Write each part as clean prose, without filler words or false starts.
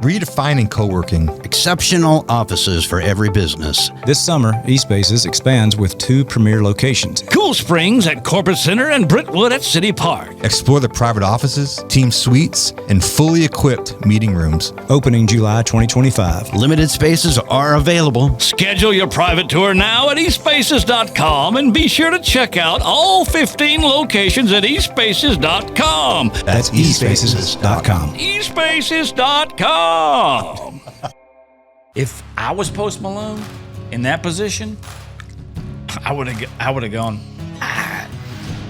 redefining co-working. Exceptional offices for every business. This summer, eSpaces expands with 2 premier locations. Cool Springs at Corporate Center and Brentwood at City Park. Explore the private offices, team suites, and fully equipped meeting rooms. Opening July 2025. Limited spaces are available. Schedule your private tour now at espaces.com and be sure to check out all 15 locations at espaces.com. That's espaces.com. espaces.com. If I was Post Malone in that position, I would have gone.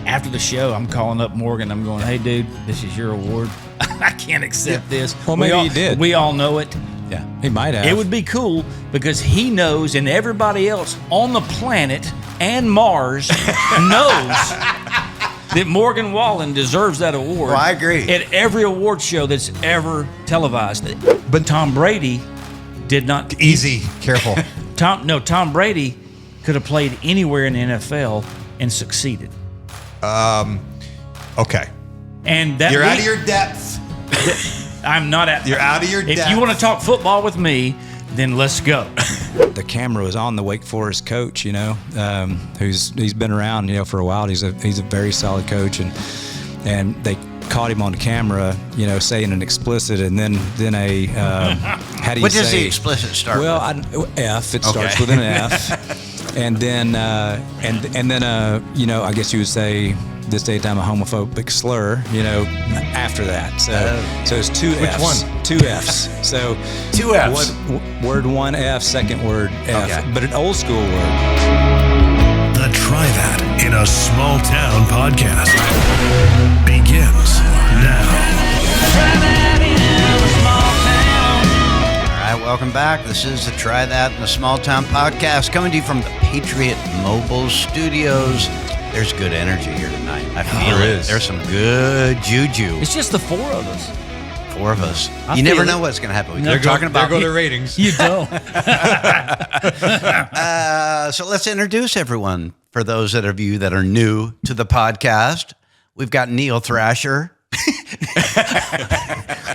After the show, I'm calling up Morgan. I'm going, hey, dude, this is your award. I can't accept this. Well, maybe he did. We all know it. Yeah, he might have. It would be cool because he knows, and everybody else on the planet and Mars knows that Morgan Wallen deserves that award. Well, I agree. At every award show that's ever televised. But Tom Brady did not. Easy, careful. Tom Brady could have played anywhere in the NFL and succeeded. Okay. And that You're out of your depth. I'm not at. You're out of your depth. If you want to talk football with me, then let's go. The camera was on the Wake Forest coach, he's been around, for a while. He's a very solid coach, and they caught him on camera, saying an explicit, and then a how do you say? What does the explicit start with? F. It starts with an F, and then I guess you would say this daytime a homophobic slur, after that. So it's 2 Fs. Which one? 2 Fs. So 2 Fs. Word 1 F, second word F, Okay. but an old school word. The Try That in a Small Town podcast begins now. All right, welcome back. This is the Try That in a Small Town podcast coming to you from the Patriot Mobile Studios. There's good energy here tonight. I feel there it. is. There's some good juju. It's just the 4 of us. 4 of us. I You never feel know it. what's going to happen. No. We're talking about. There go the ratings. You don't. So let's introduce everyone. For those of you that are new to the podcast, we've got Neil Thrasher.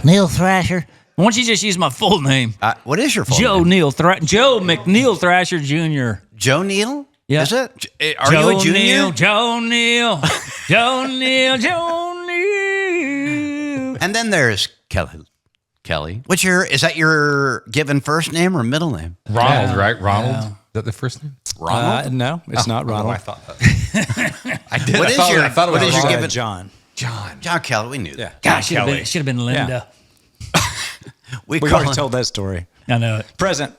Neil Thrasher. Why don't you just use my full name? What is your full Joe name? Joe McNeil Thrasher Jr. Joe Neil? Yeah. Is it? Are you a junior? Joe Neil. And then there's Kelly. Is that your given first name or middle name? Ronald, Yeah. right? Ronald? Yeah. Is that the first name? Ronald? No, it's not Ronald. I thought that. I did. What I is thought, your- I thought it what was is your Ronald. given- John. John Kelly. We knew that. Yeah. God, Kelly. should have been Linda. We We've call already him. told that story. I know it. Present.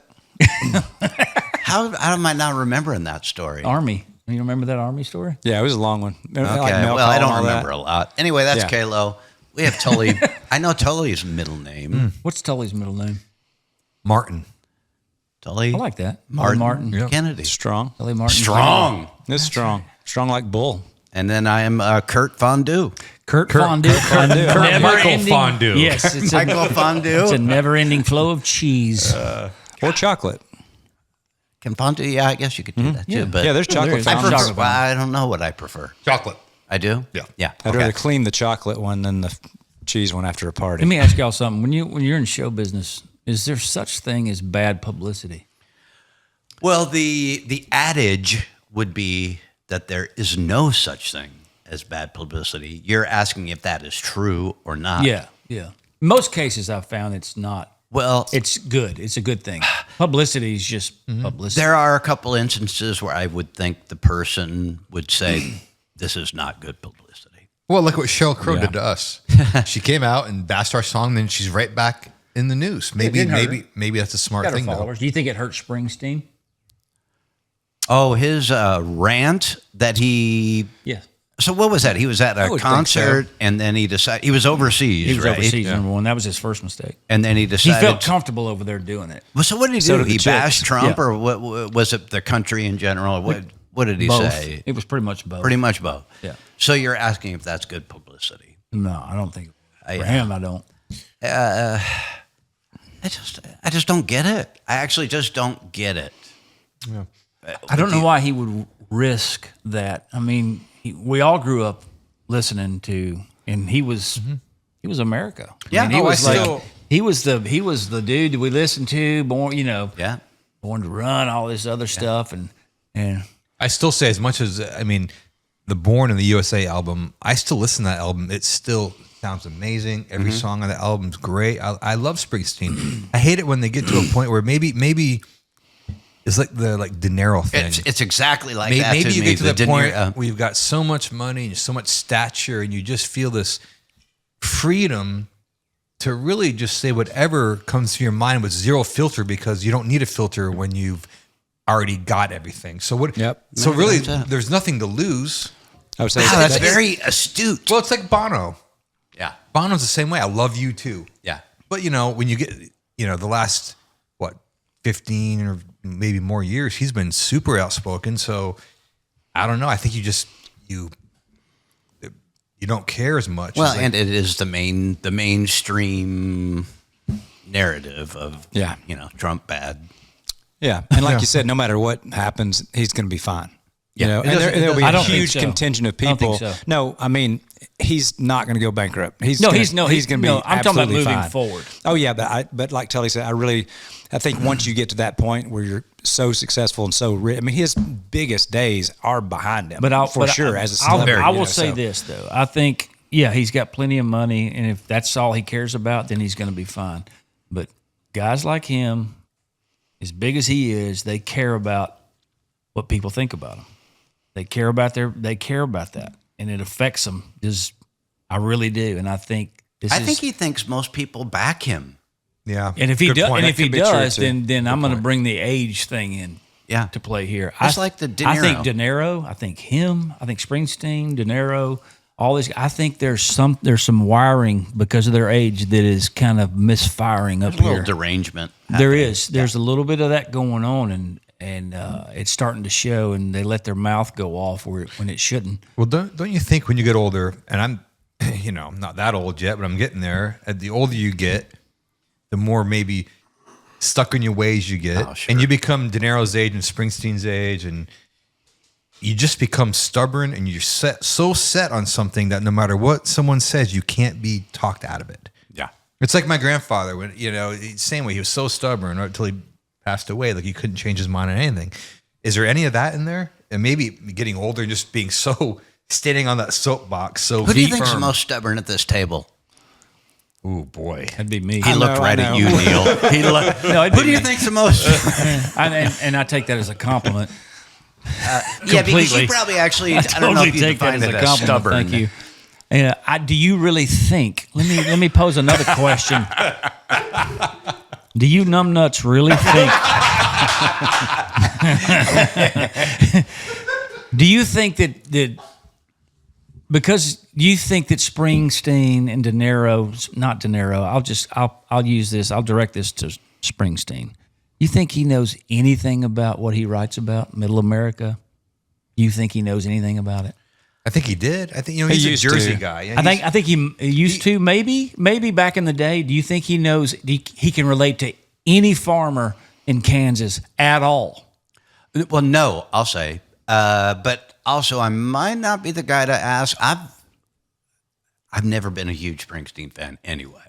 How am I not remembering that story? Army. You remember that Army story? Yeah, it was a long one. Okay. Well, I don't remember a lot. Anyway, that's Yeah. Kalo. We have Tully. I know Tully's middle name. What's Tully's middle name? Martin. Tully. I like that. Martin. Yeah. Kennedy. Strong. Tully Martin. Strong. It's strong. Strong like bull. And then I am Kurt Fondue. Kurt Fondue. Kurt Michael Ending- Fondue. Yes, it's Michael Fondue. It's a never-ending flow of cheese. Or chocolate. Can fondue? Yeah, I guess you could do that too. But Yeah, there's there chocolate is. I fountains. prefer. chocolate Well, I don't know what I prefer. Chocolate. I do. Yeah. Yeah. I'd okay. rather clean the chocolate one than the cheese one after a party. Let me ask y'all something. When you're in show business, is there such thing as bad publicity? Well, the adage would be that there is no such thing as bad publicity. You're asking if that is true or not. Yeah. Most cases I've found it's not. Well, It's good. It's a good thing. Publicity is just publicity. there are a couple instances where I would think the person would say, "This is not good publicity." Well, look what Sheryl Crow did to us. She came out and bashed our song, then she's right back in the news. Maybe that's a smart Got her thing, though. followers. Do you think it hurt Springsteen? Oh, his rant that he. Yeah. So what was that? He was at a would think concert, and then he decided he was overseas. He was right? overseas, number one. That was his first mistake. And then he He decided. felt comfortable over there doing it. Well, so what did he So do? did the He chicks. bashed Trump, Yeah. or what was it? The country in general? What did he Both. say? It was pretty much both. Pretty much both. Yeah. So you're asking if that's good publicity? No, I don't think. For Yeah. him, I don't. I just don't get it. I actually just don't get it. I don't know why he would risk that. I mean, we all grew up listening to, and he was America. Yeah, I mean, he I was like still- He was the dude that we listened to, born to Run, all this other stuff, and I still say, as much as the Born and the USA album, I still listen to that album. It still sounds amazing. Every song on the album's great. I love Springsteen. I hate it when they get to a point where maybe it's like the De Niro thing. It's exactly like that. Maybe you get to the point where you've got so much money and so much stature, and you just feel this freedom to really just say whatever comes to your mind with zero filter, because you don't need a filter when you've already got everything. So what? Yep. So really, there's nothing to lose. I would say wow, that's very astute. Well, it's like Bono. Yeah. Bono's the same way. I love you too. Yeah. But when you get, the last 15 or maybe more years, he's been super outspoken. So I don't know. I think you don't care as much. Well, and it is the mainstream narrative of Trump bad. Yeah, and like you said, no matter what happens, he's going to be fine. Yeah, and there'll be a huge so. contingent of people. I don't think so. No, he's not going to go bankrupt. He's going to be. I'm talking about moving fine. forward. Oh yeah, but like Tully said, I think once you get to that point where you're so successful and so rich, his biggest days are behind him. As a celebrity, I will say this though. I think he's got plenty of money, and if that's all he cares about, then he's going to be fine. But guys like him, as big as he is, they care about what people think about him. They care about that, and it affects them. I really do, and I think he thinks most people back him. Yeah, and if he does, then I'm going to bring the age thing in. To play here. It's like the De Niro. I think De Niro. I think him. I think Springsteen, De Niro. All this. I think there's some wiring because of their age that is kind of misfiring up here. A little here. derangement. There's a little bit of that going on, and it's starting to show, and they let their mouth go off when it shouldn't. Well, don't you think when you get older, and I'm not that old yet, but I'm getting there. The older you get, the more maybe stuck in your ways you get, and you become De Niro's age and Springsteen's age, and you just become stubborn, and you're so set on something that no matter what someone says, you can't be talked out of it. Yeah, it's like my grandfather. When same way, he was so stubborn until he passed away. Like he couldn't change his mind on anything. Is there any of that in there? And maybe getting older and just being standing on that soapbox. So who do you think's the most stubborn at this table? Oh boy, that'd be me. He looked right at you, Neil. Who do you think's the most? and I take that as a compliment. Because you probably actually. I don't know if you take that as a compliment. Stubborn. Thank you. Do you really think? Let me pose another question. Do you numbnuts really think? Do you think that? Because do you think that Springsteen and De Niro, not De Niro, I'll use this. I'll direct this to Springsteen. You think he knows anything about what he writes about, Middle America? You think he knows anything about it? I think he did. I think he's a Jersey guy. Yeah, I think he used to. Maybe back in the day. Do you think he knows? He can relate to any farmer in Kansas at all? Well, no, I'll say. But also, I might not be the guy to ask. I've never been a huge Springsteen fan anyway.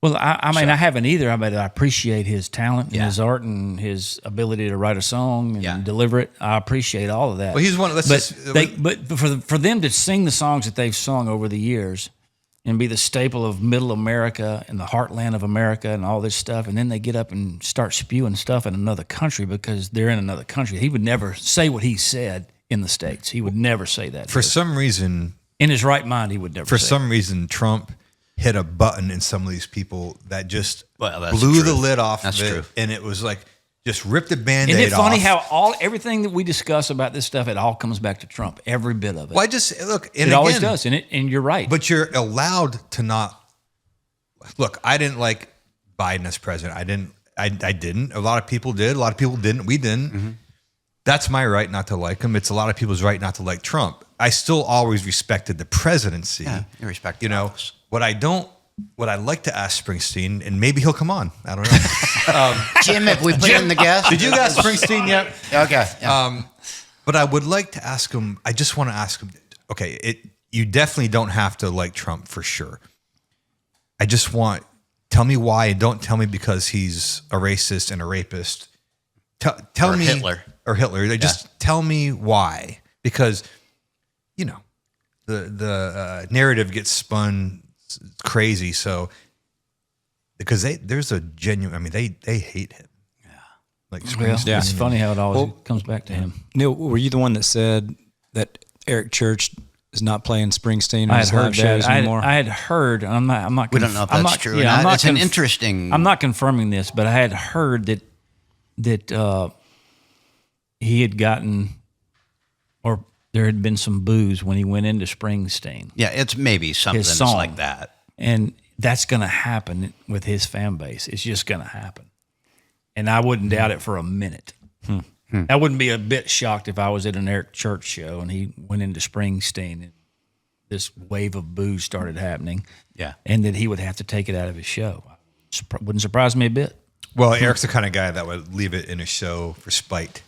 Well, I haven't either. I appreciate his talent and his art and his ability to write a song and deliver it. I appreciate all of that. Well, he's one of but for them to sing the songs that they've sung over the years and be the staple of Middle America and the heartland of America and all this stuff, and then they get up and start spewing stuff in another country because they're in another country. He would never say what he said in the States. He would never say that. For some reason, in his right mind, he would never. For some reason, Trump hit a button in some of these people that just that's blew true. the lid off that's of it, true. And it was like just ripped the Band-Aid off. Isn't it funny how everything that we discuss about this stuff, it all comes back to Trump, every bit of it. Well, I just look, and it always does, and you're right. But you're allowed to not look. I didn't like Biden as president. I didn't. A lot of people did. A lot of people didn't. We didn't. Mm-hmm. That's my right not to like him. It's a lot of people's right not to like Trump. I still always respected the presidency. Yeah, you respect. Office. What I'd like to ask Springsteen, and maybe he'll come on. I don't know. Jim, if we put in the guest. Did you ask Springsteen yet? Okay. Yeah. But I would like to ask him. I just want to ask him. Okay, you definitely don't have to like Trump for sure. I just want Tell me why, and don't tell me because he's a racist and a rapist. Tell or me Hitler. Just tell me why, because the narrative gets spun crazy. So because there's a genuine. I mean, they hate him. Yeah, like it's funny how it always comes back to him. Neil, were you the one that said that Eric Church is not playing Springsteen or his live shows anymore? I had heard. I'm not. We don't know if that's true. Yeah, it's an interesting. I'm not confirming this, but I had heard that he had gotten, or there had been some booze when he went into Springsteen. Yeah, it's maybe something like that. And that's going to happen with his fan base. It's just going to happen. And I wouldn't doubt it for a minute. I wouldn't be a bit shocked if I was at an Eric Church show and he went into Springsteen and this wave of booze started happening. Yeah. And that he would have to take it out of his show. Wouldn't surprise me a bit. Well, Eric's the kind of guy that would leave it in a show for spite,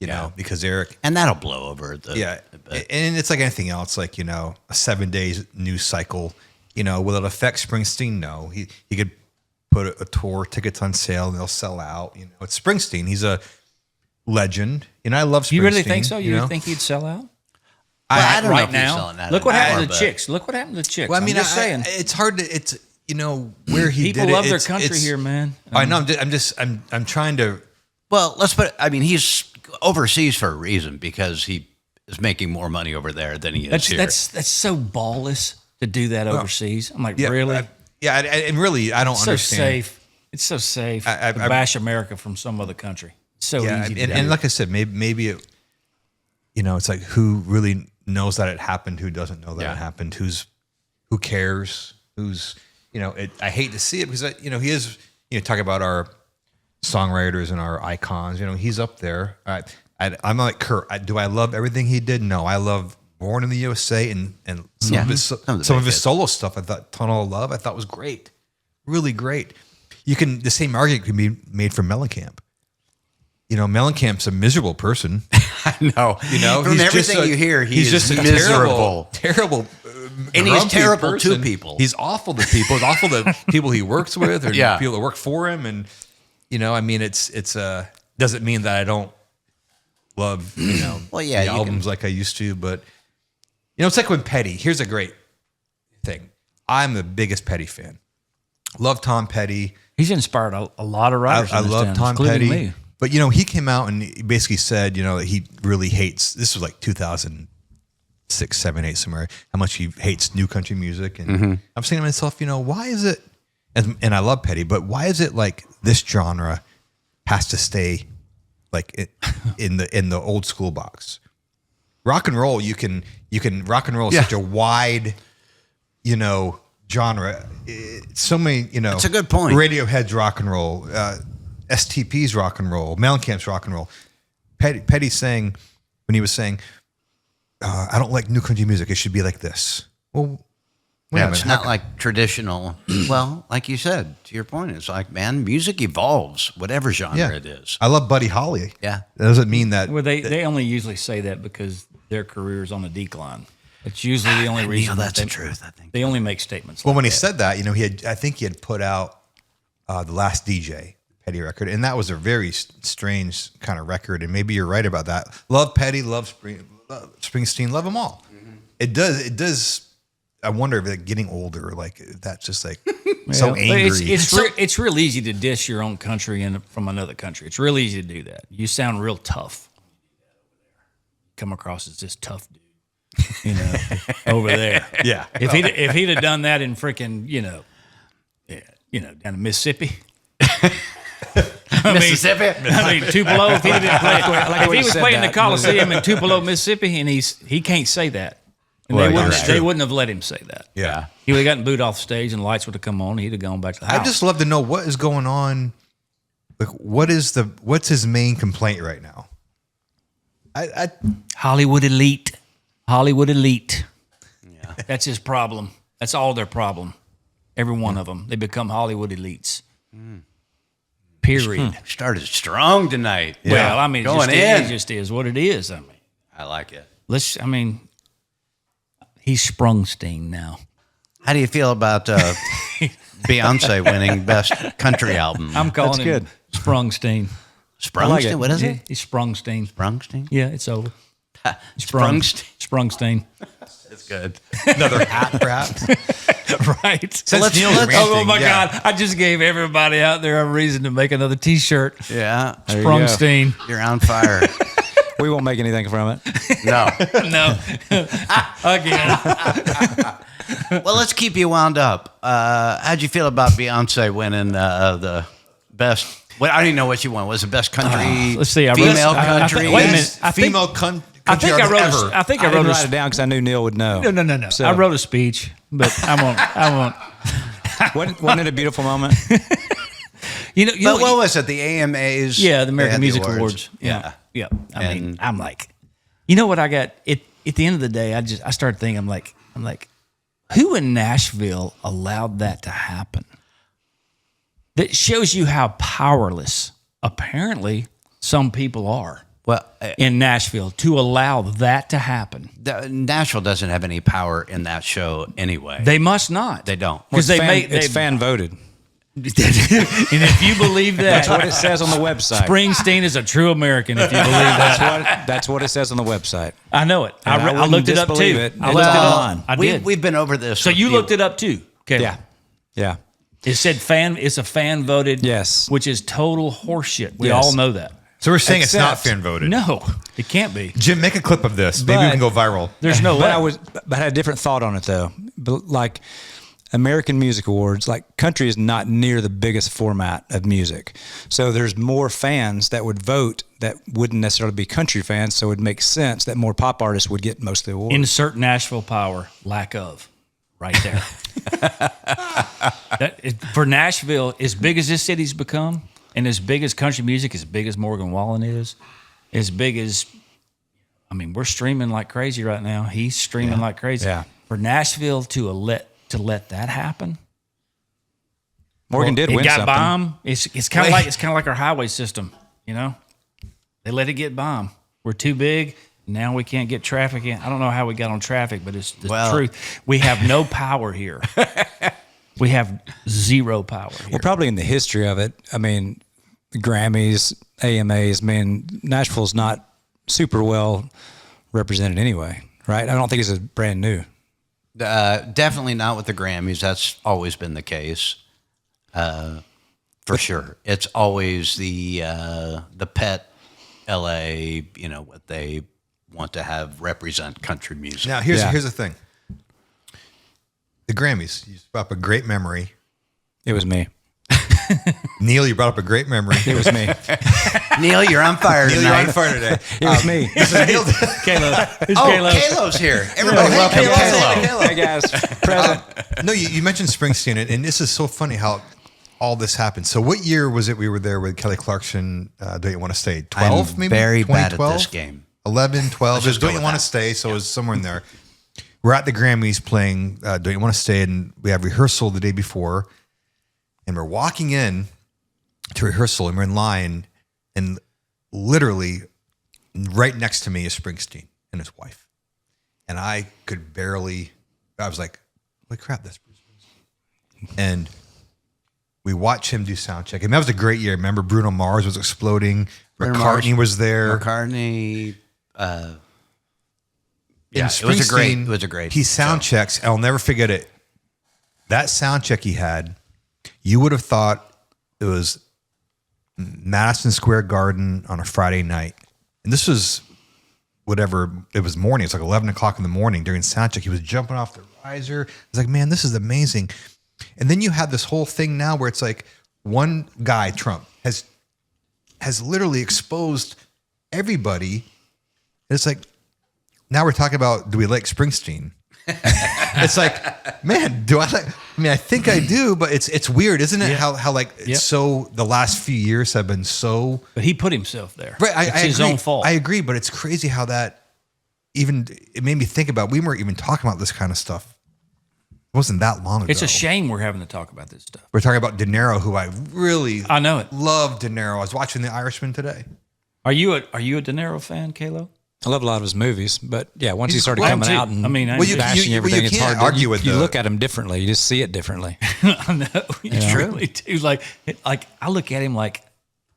you know, because Eric. And that'll blow over. And it's like anything else, like, a 7 days news cycle, will it affect Springsteen? No. He could put a tour tickets on sale and they'll sell out. It's Springsteen. He's a legend. I love Springsteen. You really think so? You think he'd sell out? I don't know right if now. he's selling that Look what anymore, happened to Chicks. Look what happened to Chicks. Well, I mean, I'm just saying. it's hard to. It's where he people did love it. their country here, man. I know. I'm trying to. Well, let's put. I mean, he's overseas for a reason because he is making more money over there than he is here. That's so ballless to do that overseas. I'm like, Yeah, really? And really, I don't understand. Safe. It's so safe to bash America from some other country. It's so easy. And like I said, maybe it. It's like who really knows that it happened, who doesn't know that it happened, who cares, who's I hate to see it because he is talk about our songwriters and our icons. He's up there. I'm like Kurt. Do I love everything he did? No, I love Born in the USA and some of his solo stuff. I thought Tunnel of Love I thought was great, really great. The same argument can be made for Mellencamp. Mellencamp's a miserable person. I know. From everything you hear, he's just miserable, terrible. And he's terrible person. to people. He's awful to people. He's awful to people he works with or people that work for him. And I mean, it's doesn't mean that I don't love the albums like I used to. But it's like when Petty. Here's a great thing. I'm the biggest Petty fan. Love Tom Petty. He's inspired a lot of writers. I love Tom Petty. Me. But he came out and he basically said that he really hates. This was like 2006, 7, 8 somewhere. How much he hates new country music, and I'm saying to myself, why is it? And I love Petty, but why is it like this genre has to stay like in the old school box? Rock and roll, you can rock and roll is such a wide, genre. So many, That's a good point. Radiohead's rock and roll, STP's rock and roll, Mellencamp's rock and roll. Petty's saying when he was saying, I don't like new country music. It should be like this. Well, it's not like traditional. Well, like you said, to your point, it's like, man, music evolves, whatever genre it is. I love Buddy Holly. Yeah. That doesn't mean that. Well, they only usually say that because their career is on the decline. It's usually the only reason. That's the truth, I think. They only make statements. Well, when he said that, I think he had put out The Last DJ, Petty record, and that was a very strange kind of record. And maybe you're right about that. Love Petty, love Springsteen, love them all. Mm-hmm. It does. I wonder if it getting older, like that's just like so angry. It's real easy to diss your own country from another country. It's real easy to do that. You sound real tough. Come across as this tough dude, over there. Yeah. If he'd have done that in freaking down in Mississippi. Mississippi. I mean, Tupelo. If he was playing the Coliseum in Tupelo, Mississippi, and he can't say that. And they wouldn't have let him say that. Yeah. He would have gotten booed off the stage and the lights would have come on. He'd have gone back to the house. I'd just love to know what is going on. Like, what's his main complaint right now? Hollywood elite. Yeah. That's his problem. That's all their problem. Every one of them. They become Hollywood elites. Period. Started strong tonight. Yeah. Well, I mean, it just is what it is. I mean, I like it. He's Springsteen now. How do you feel about Beyonce winning best country album. I'm calling That's him Sprungsteen. Sprungsteen? like it. What is Yeah, it? he's Sprungsteen. Sprungsteen? Yeah, it's over. Sprungsteen. Sprungsteen. That's good. Another hat, perhaps. Right. Since Neil's Oh ranting, my yeah. God! I just gave everybody out there a reason to make another T-shirt. Yeah. There you go. Sprungsteen. You're on fire. We won't make anything from it. No. No. Again. Well, let's keep you wound up. How'd you feel about Beyonce winning the best? Well, I don't even know what she won. Was it best country? Let's see. I wrote- female I country. think- wait a minute. I think- Female I think I country wrote. artist ever. I think I I wrote didn't a. write it down because I knew Neil would know. No. So- I wrote a speech, but I won't. Wasn't it a beautiful moment? You know. But what was it? The AMAs? Yeah, the They American had Music awards. Awards. Yeah. Yeah. I mean, And- I'm like, you know what I got? At the end of the day, I started thinking, I'm like, who in Nashville allowed that to happen? That shows you how powerless apparently some people are Well, in Nashville to allow that to happen. Nashville doesn't have any power in that show anyway. They must not. They don't. Because It's fan voted. And if you believe that, That's what it says on the website. Springsteen is a true American. If you believe that, That's what it says on the website. I know it. I wouldn't looked it up too. disbelieve it. I It's looked it up. online. I did. We've been over this. So you looked it up too. Okay. Yeah. Yeah. It said it's a fan voted. Yes. Which is total horseshit. We Yes. all know that. So we're saying it's not Except- fan voted. No, it can't be. Jim, make a clip of this. Maybe we But- can go viral. There's no way. But I had a different thought on it though. But like American Music Awards, like country is not near the biggest format of music. So there's more fans that would vote that wouldn't necessarily be country fans. So it would make sense that more pop artists would get most of the awards. Insert Nashville power, lack of, right there. For Nashville, as big as this city's become, and as big as country music, as big as Morgan Wallen is, as big as, I mean, we're streaming like crazy right now. He's streaming like crazy. Yeah. For Nashville to let that happen, Morgan did it win got something. bombed. It's kind of like our highway system. You know, they let it get bombed. We're too big. Now we can't get traffic in. I don't know how we got on traffic, but it's the truth. We have no power here. We have zero power here. Well, probably in the history of it, I mean, Grammys, AMAs, man, Nashville's not super well represented anyway, right? I don't think it's brand new. Definitely not with the Grammys. That's always been the case, for sure. It's always the pet LA. You know what they want to have represent country music. Now, here's Yeah. the thing. The Grammys, you brought up a great memory. It was me. Neil, you brought up a great memory. It was me. Neil, you're on fire Neil, you're tonight. on fire today. It was me. This is Neil. Kalo's here. Everybody, welcome Kalo. Hey guys, present. No, you mentioned Springsteen, and this is so funny how all this happened. So what year was it we were there with Kelly Clarkson, Don't You Want to Stay? 12 I'm maybe? very bad at 2012? this game. 11, 12. Let's It was just go Don't You with Want that. to Stay, so it was somewhere in there. We're at the Grammys playing Don't You Want to Stay, and we have rehearsal the day before, and we're walking in to rehearsal, and we're in line, and literally right next to me is Springsteen and his wife. And I was like, holy crap, that's Bruce Springsteen. And we watched him do sound check. And that was a great year. Remember, Bruno Mars was exploding. Bruno McCartney Mars. was there. McCartney. And Yeah, it was a great. Springsteen, It was a great. He sound show. checks. I'll never forget it. That sound check he had, you would have thought it was Madison Square Garden on a Friday night. And this was whatever, it was morning. It's like 11 o'clock in the morning during sound check. He was jumping off the riser. It's like, man, this is amazing. And then you have this whole thing now where it's like one guy, Trump, has literally exposed everybody. And it's like, now we're talking about, do we like Springsteen? It's like, man, do I like? I mean, I think I do, but it's weird, isn't it? How like it's so the last few years have been so. But he put himself there. Right, It's his agree. own fault. I agree, but it's crazy how that it made me think about. We weren't even talking about this kind of stuff. It wasn't that long ago. It's a shame we're having to talk about this stuff. We're talking about De Niro, who I really I know it. love. De Niro. I was watching The Irishman today. Are you a De Niro fan, Kalo? I love a lot of his movies, but yeah, once he started great, coming too. out and I mean, bashing everything, it's hard to argue with you the- look at him differently. You just see it differently. I know. You really do. Like I look at him like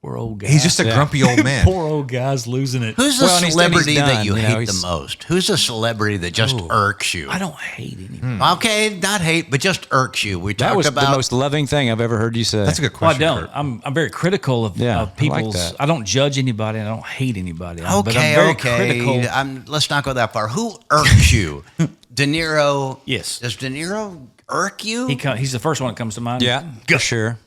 poor old guy. He's just a grumpy old man. Poor old guy's losing it. Who's the Well, and he's celebrity done, that you you know, hate he's- the most? Who's a celebrity that just irks you? I don't hate anyone. Okay, not hate, but just irks you. We That talked was about the most loving thing I've ever heard you say. That's a good Well, I question. don't. Kurt. I'm very critical of, Yeah, I of like people's. that. I don't judge anybody. And I don't hate anybody. But I'm okay, very okay. critical. Let's not go that far. Who irks you? De Niro. Yes. Does De Niro irk you? He's the first one that comes to mind. Yeah, for sure.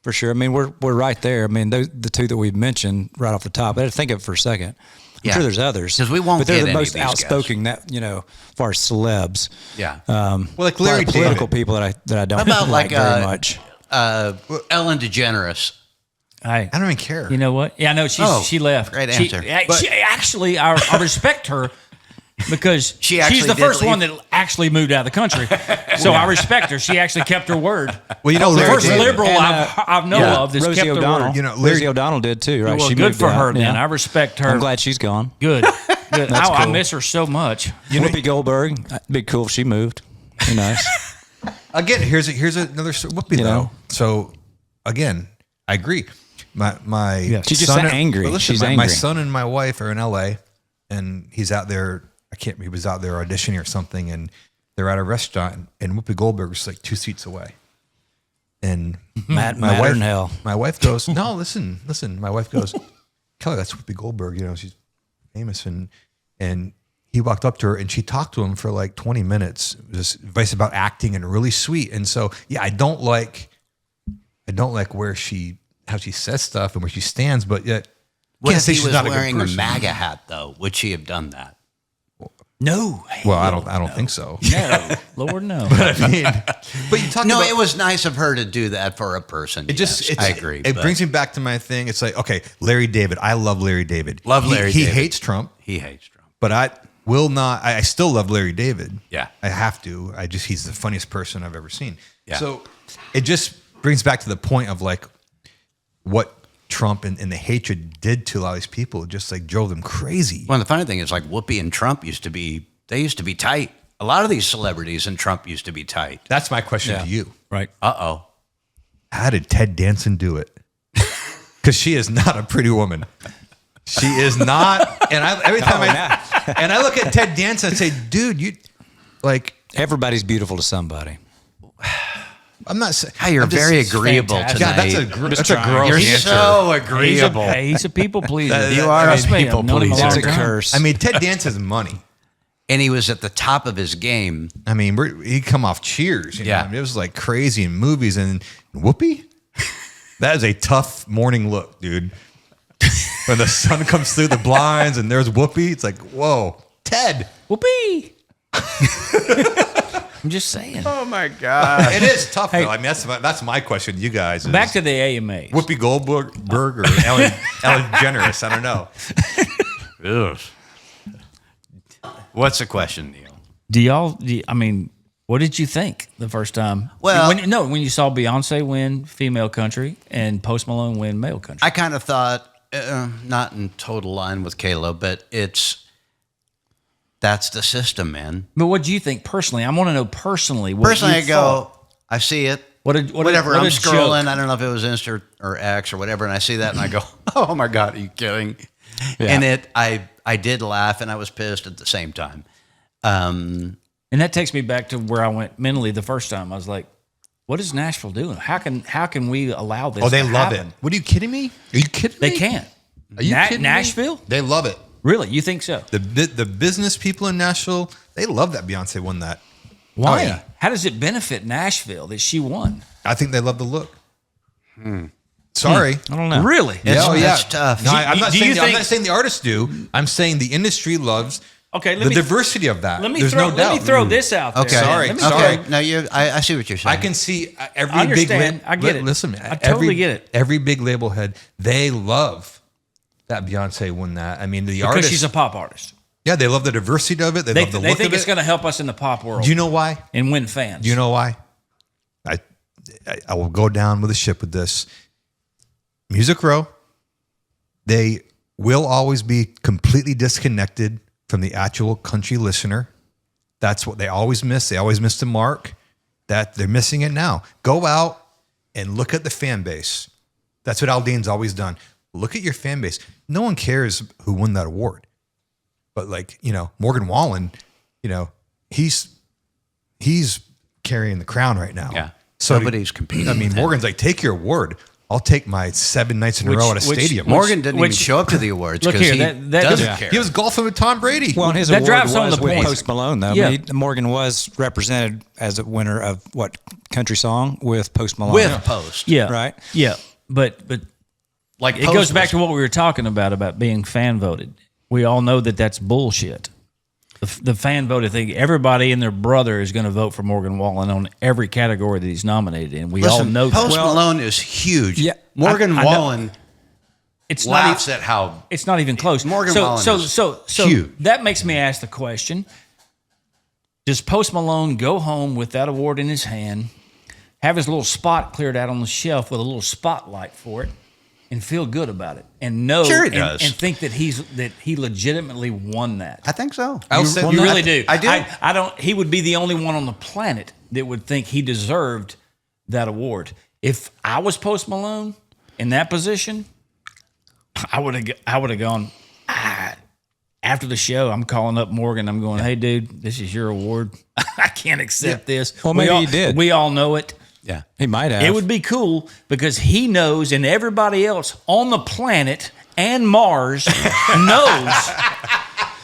For sure. I mean, we're right there. I mean, those, the two that we've mentioned right off the top. I had to think of it for a second. I'm Yeah. sure there's others. 'Cause we won't but they're get the any of most these guys. outspoken that, as far as celebs. Yeah. Well, like A lot Larry of political David. people that I don't What about like like, very much. Ellen DeGeneres. I I don't even care. You know what? Yeah, I know she left. great She- answer. She actually, I respect her because She actually she's the did first leave. one that actually moved out of the country. So I respect her. She actually kept her word. Well, you know, The Larry first David. liberal And, I know Yeah, of that's Rosie kept her O'Donnell. word. You know, Larry- Rosie O'Donnell did too, right? Well, She good moved for out, her. Then yeah. I respect her. I'm glad she's gone. Good. Good. That's I cool. miss her so much. Whoopi Goldberg, it'd be cool if she moved. Be nice. Again, here's another Whoopi You though. know? So again, I agree. My She's just son angry. but listen, She's my angry. son and my wife are in LA, and he's out there. He was out there auditioning or something, and they're at a restaurant, and Whoopi Goldberg's like 2 seats away. And Matt my wife, in hell. my wife goes, "No, listen." My wife goes, "Kelly, that's Whoopi Goldberg. You know, she's famous." And he walked up to her, and she talked to him for like 20 minutes, just advice about acting, and really sweet. And so, yeah, I don't like how she says stuff and where she stands, but yet, What can't if say he she's was not a good wearing a person. MAGA hat, though? Would she have done that? No. Well, I don't think so. No. Lord, no. I mean, but you talk No, about it was nice of her to do that for a person. It I agree. It but brings me back to my thing. It's like, okay, Larry David. I love Larry David. Love Larry He David. hates Trump, he hates Trump. but I will not. I still love Larry David. Yeah. I have to. He's the funniest person I've ever seen. Yeah. So it just brings back to the point of like what Trump and the hatred did to a lot of these people. It just like drove them crazy. Well, the funny thing is, like Whoopi and Trump used to be tight. A lot of these celebrities and Trump used to be tight. That's my question Yeah. to you. Right. Uh-oh. How did Ted Danson do it? Because she is not a pretty woman. She is not. And every time I look at Ted Danson, I say, dude, you like. Everybody's beautiful to somebody. I'm not saying. How you're I'm just- very agreeable fantastic. tonight. God, that's a gross You're answer. so agreeable. He's a people pleaser. You are a Trust me, I've people known him pleaser. long It's a time. curse. I mean, Ted Danson's money. And he was at the top of his game. I mean, he come off Cheers. You know? Yeah. I mean, it was like crazy in movies. And Whoopi, that is a tough morning look, dude. When the sun comes through the blinds and there's Whoopi, it's like, whoa, Ted. Whoopee. I'm just saying. Oh my God. It is tough, though. I mean, that's my question to you guys. Is Back to the AMAs. Whoopi Goldberg or Ellen DeGeneres. I don't know. Ugh. What's the question, Neil? I mean, what did you think the first time? Well- when you saw Beyonce win female country and Post Malone win male country. I kind of thought, not in total line with Kayla, but that's the system, man. But what do you think personally? I want to know personally. What Personally, you I go, thought. I see it. what Whatever, a I'm joke. scrolling. I don't know if it was Insta or X or whatever, and I see that and I go, oh my God, are you kidding? Yeah. And I did laugh and I was pissed at the same time. And that takes me back to where I went mentally the first time. I was like, "What is Nashville doing? How can we allow this?" Oh, they to love happen? it. What are you kidding me? Are you kidding me? They can't. Are you kidding me? Nashville? They love it. Really? You think so? The business people in Nashville, they love that Beyonce won that. Why? Oh, yeah. How does it benefit Nashville that she won? I think they love the look. Sorry. I don't know. Really? It's tough. No, I'm not do you saying I'm think- not saying the artists do. I'm saying the industry loves Okay, the diversity of that. Let me There's throw. no Let me doubt. throw this out there. Okay. Sorry. Let me Sorry. Okay. No, I see what you're saying. I can see every I understand. big. I get it. Listen, man. I totally get it. Every big label head, they love that Beyonce won that. I mean, the because artists. she's a pop artist. Yeah, they love the diversity of it. They love the They look think of it's it. going to help us in the pop world. Do you know why? and win fans. Do you know why? I will go down with a ship with this. Music Row, they will always be completely disconnected from the actual country listener. That's what they always miss. They always miss the mark. That they're missing it now. Go out and look at the fan base. That's what Aldean's always done. Look at your fan base. No one cares who won that award. But like, Morgan Wallen, he's carrying the crown right now. Yeah. So nobody's competing. I mean, Morgan's like, take your award. I'll take my 7 nights in a row at a stadium. Morgan didn't even show up to the awards Look because here, he that doesn't doesn't care. He was golfing with Tom Brady. Well, and his That award drives home was the with point. Post Malone, though. Yeah. I mean, Morgan was represented as a winner of what country song with Post Malone. with Post. Yeah. Right. Yeah. But Like it Post goes back was- to what we were talking about being fan voted. We all know that that's bullshit. The fan voted thing, everybody and their brother is going to vote for Morgan Wallen on every category that he's nominated in. We all Listen, know Post that. Malone is huge. Yeah, Morgan I know. Wallen It's laughs not at how it's not even close. Morgan Wallen is so huge. that makes me ask the question: does Post Malone go home with that award in his hand, have his little spot cleared out on the shelf with a little spotlight for it, and feel good about it, and know Sure he does. and think that he legitimately won that? I think so. You really do. I do. I don't. He would be the only one on the planet that would think he deserved that award. If I was Post Malone in that position, I would have gone. After the show, I'm calling up Morgan. I'm going, hey, dude, this is your award. I can't accept this. Well, maybe he did. We all know it. Yeah. He might have. It would be cool because he knows, and everybody else on the planet and Mars knows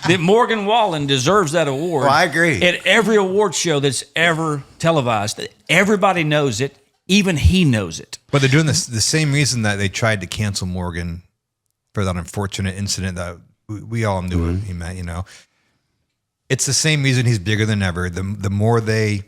that Morgan Wallen deserves that award. Well, I agree. At every award show that's ever televised, everybody knows it. Even he knows it. But they're doing this the same reason that they tried to cancel Morgan for that unfortunate incident that we all knew what he meant, It's the same reason he's bigger than ever. The more they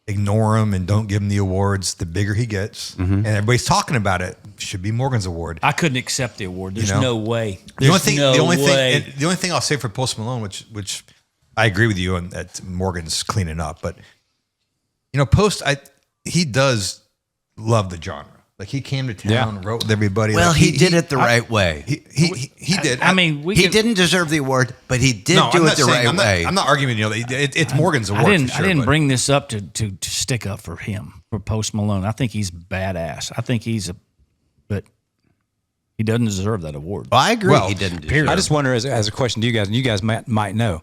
ignore him and don't give him the awards, the bigger he gets. And everybody's talking about it. Should be Morgan's award. I couldn't accept the award. There's no way. The only There's the only thing I'll say for Post Malone, which I agree with you on, that Morgan's cleaning up, but Post, he does love the genre. Like he came to town, wrote with everybody. Well, like, he did it the right way. He did. I mean, He didn't deserve the award, but he did do it the right way. I'm not arguing. It's Morgan's award. I for sure, didn't but- bring this up to stick up for him, for Post Malone. I think he's badass. I think but he doesn't deserve that award. Well, I agree. Well, he didn't deserve I just wonder, as a question to you guys, and you guys might know,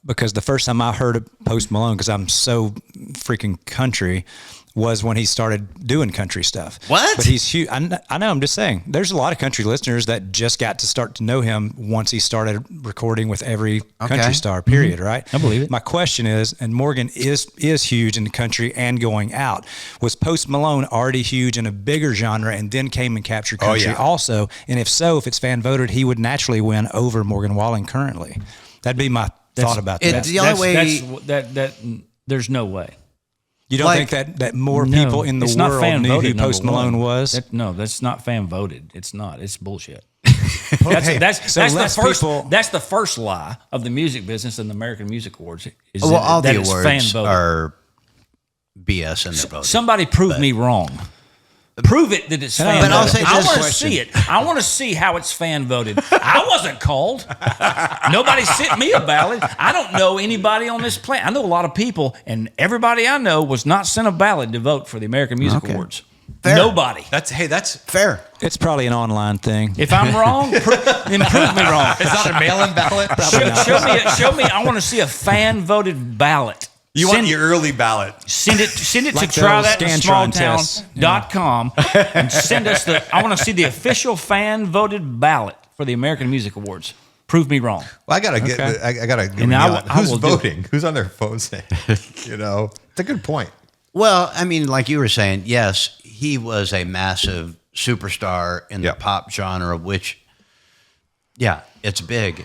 because the first time I heard of Post Malone, because I'm so freaking country, was when he started doing country stuff. What? But he's huge. I know. I'm just saying. There's a lot of country listeners that just got to start to know him once he started recording with every country star. Period. Right. I believe it. My question is, and Morgan is huge in the country and going out. Was Post Malone already huge in a bigger genre and then came and captured country also? And if so, if it's fan voted, he would naturally win over Morgan Wallen currently. That'd be my thought about that. The only way There's no way. You don't think that more people in the it's not world fan knew who voted, Post number Malone one. was? No, that's not fan voted. It's not. It's bullshit. So That's less the first. people- That's the first lie of the music business and the American Music Awards. Is Well, all that the it's fan awards voted. are BS in their voting. Somebody prove me wrong. Prove it that it's fan But I'll voted. say I this want to question. see it. I want to see how it's fan voted. I wasn't called. Nobody sent me a ballot. I don't know anybody on this planet. I know a lot of people, and everybody I know was not sent a ballot to vote for the American Music Awards. Fair. Nobody. That's Fair. It's probably an online thing. If I'm wrong, then prove me wrong. It's not a mail-in ballot. Show me. I want to see a fan voted ballot. You want your early ballot. Send it Like to those trythatsmalltown.com and send us I want to see the official fan voted ballot for the American Music Awards. Prove me wrong. Well, I gotta get. I gotta. And I Who's will do it. voting? Who's on their phone saying? It's a good point. Well, I mean, like you were saying, yes, he was a massive superstar in the pop genre, which, it's big.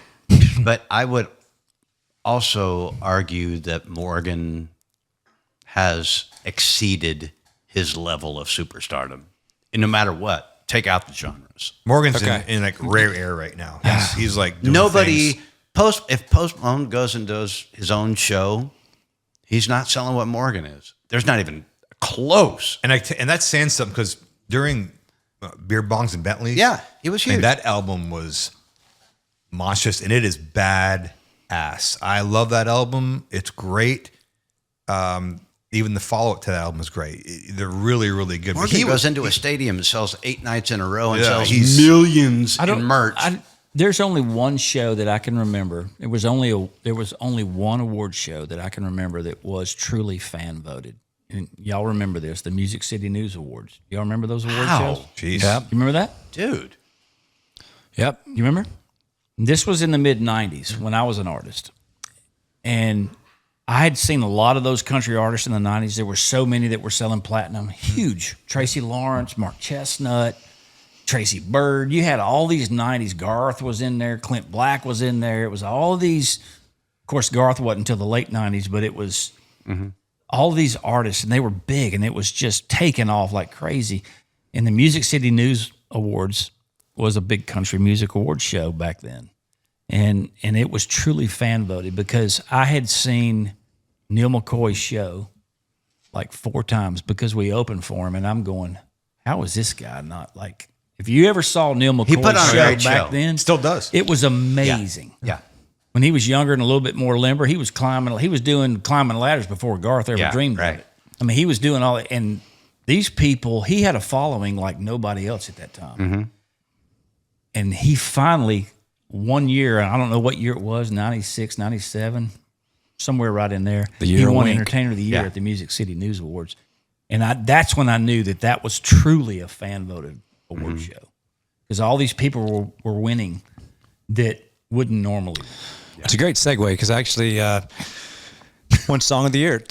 But I would also argue that Morgan has exceeded his level of superstardom. And no matter what, take out the genres. Morgan's in like rare air right now. He's like doing Nobody things. if Post Malone goes and does his own show, he's not selling what Morgan is. There's not even close. And that's saying something because during Beer Bongs and Bentleys, He was huge. and that album was monstrous, and it is badass. I love that album. It's great. Even the follow-up to that album is great. They're really, really good. Morgan goes into a stadium and sells 8 nights in a row and sells he's- millions in merch. There's only one show that I can remember. There was only one award show that I can remember that was truly fan voted. And y'all remember this, the Music City News Awards. Y'all remember those award shows? Jeez. Yep. You remember that? Dude. Yep. You remember? This was in the mid-'90s when I was an artist. And I had seen a lot of those country artists in the 90s. There were so many that were selling platinum. Huge. Tracy Lawrence, Mark Chestnut, Tracy Bird. You had all these 90s. Garth was in there. Clint Black was in there. It was all these. Of course, Garth wasn't until the late 90s, but it was all these artists, and they were big, and it was just taking off like crazy. And the Music City News Awards was a big country music award show back then. And it was truly fan voted because I had seen Neil McCoy's show like 4 times because we opened for him, and I'm going, how is this guy not like? If you ever saw Neil McCoy's put on a show great back show. then, Still does. It was amazing. Yeah. When he was younger and a little bit more limber, he was doing climbing ladders before Garth ever dreamed of it. I mean, he was doing all that, and these people, he had a following like nobody else at that time. And he finally, one year, I don't know what year it was, 96, 97, somewhere right in there. The year he of won Wink. Entertainer of the Year at the Music City News Awards. And that's when I knew that was truly a fan-voted award show. Because all these people were winning that wouldn't normally win. It's a great segue because I actually won Song of the Year at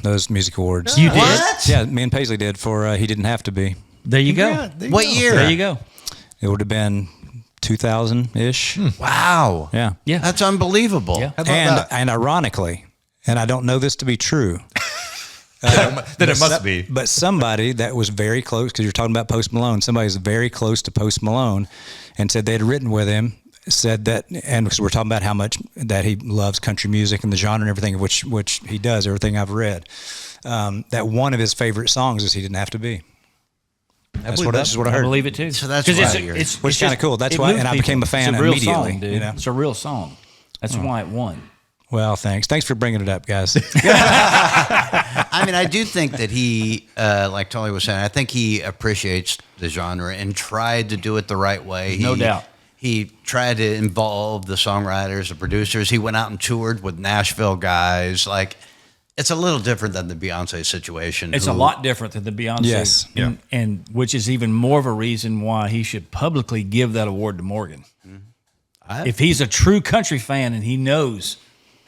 those music awards. You did? What? Yeah, me and Paisley did for He Didn't Have to Be. There you go. What year? There you go. It would have been 2000-ish. Wow. Yeah. Yeah. That's unbelievable. Yeah. And ironically, and I don't know this to be true, Then it must be. but somebody that was very close, because you're talking about Post Malone, somebody was very close to Post Malone and said they had written with him, said that, and because we're talking about how much that he loves country music and the genre and everything, which he does, everything I've read, that one of his favorite songs is He Didn't Have to Be. That's what I I heard. believe it too. So that's 'Cause why it's you're- Which is kinda cool. That's why- and I became a fan it's a real immediately, Song, dude. you know? It's a real song. That's why it won. Well, thanks. Thanks for bringing it up, guys. I mean, I do think that he, like Tolly was saying, I think he appreciates the genre and tried to do it the right way. No doubt. He tried to involve the songwriters, the producers. He went out and toured with Nashville guys. Like, it's a little different than the Beyonce situation. It's a lot different than the Beyonce. Yes. And which is even more of a reason why he should publicly give that award to Morgan. If he's a true country fan and he knows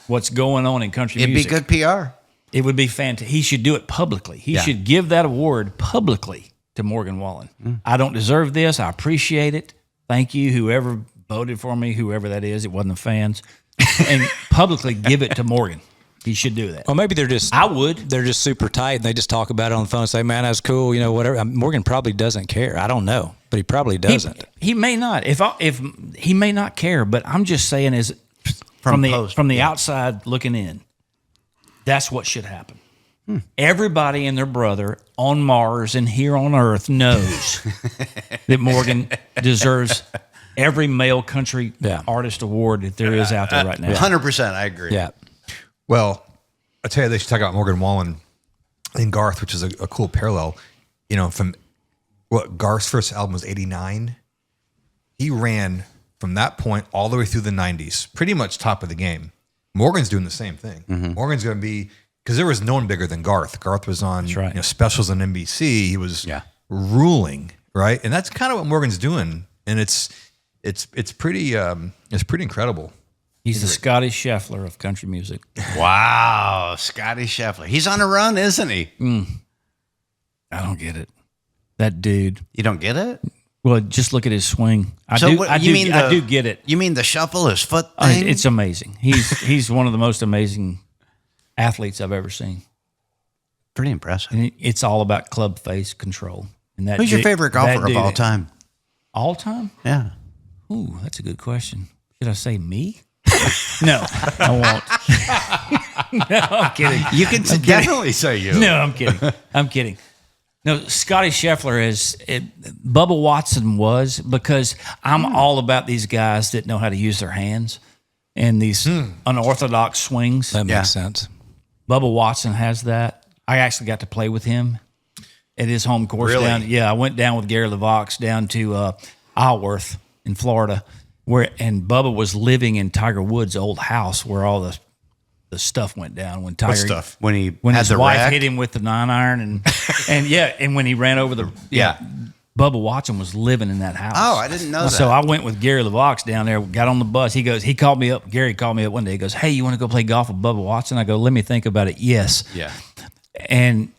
what's going on in country It'd music, be good PR. it would be fantastic. He should do it publicly. He should give that award publicly to Morgan Wallen. I don't deserve this. I appreciate it. Thank you, whoever voted for me, whoever that is. It wasn't the fans. And publicly give it to Morgan. He should do that. Well, maybe they're just they're just super tight and they just talk about it on the phone and say, man, that's cool, whatever. Morgan probably doesn't care. I don't know, but he probably doesn't. He may not. If he may not care, but I'm just saying is from the outside looking in, that's what should happen. Everybody and their brother on Mars and here on Earth knows that Morgan deserves every male country artist award that there is out there right now. 100%, I agree. Yeah. Well, I tell you, they should talk about Morgan Wallen and Garth, which is a cool parallel. From what Garth's first album was 89. He ran from that point all the way through the 90s, pretty much top of the game. Morgan's doing the same thing. Morgan's going to be, because there was no one bigger than Garth. Garth was on specials on NBC. He was ruling, right? And that's kind of what Morgan's doing, and it's pretty incredible. He's the Scotty Scheffler of country music. Wow, Scotty Scheffler. He's on a run, isn't he? I don't get it. That dude. You don't get it? Well, just look at his swing. I I do get it. You mean the shuffle, his foot thing? It's amazing. He's one of the most amazing athletes I've ever seen. Pretty impressive. And it's all about club face control. And that Who's your favorite golfer of all time? All time? Yeah. Ooh, that's a good question. Should I say me? No, I won't. No, I'm kidding. You can definitely say you. No, I'm kidding. No, Scotty Scheffler Bubba Watson was, because I'm all about these guys that know how to use their hands and these unorthodox swings. That makes sense. Bubba Watson has that. I actually got to play with him at his home course. Really? I went down with Gary LeVox down to Isleworth in Florida, and Bubba was living in Tiger Woods' old house where all the stuff went down when Tiger. What stuff? When When had his the wife wreck? hit him with the 9-iron and when he ran over the Bubba Watson was living in that house. Oh, I didn't know that. So I went with Gary LeVox down there, got on the bus. He called me up. Gary called me up one day. He goes, "Hey, you want to go play golf with Bubba Watson?" I go, "Let me think about it." Yes. Yeah. And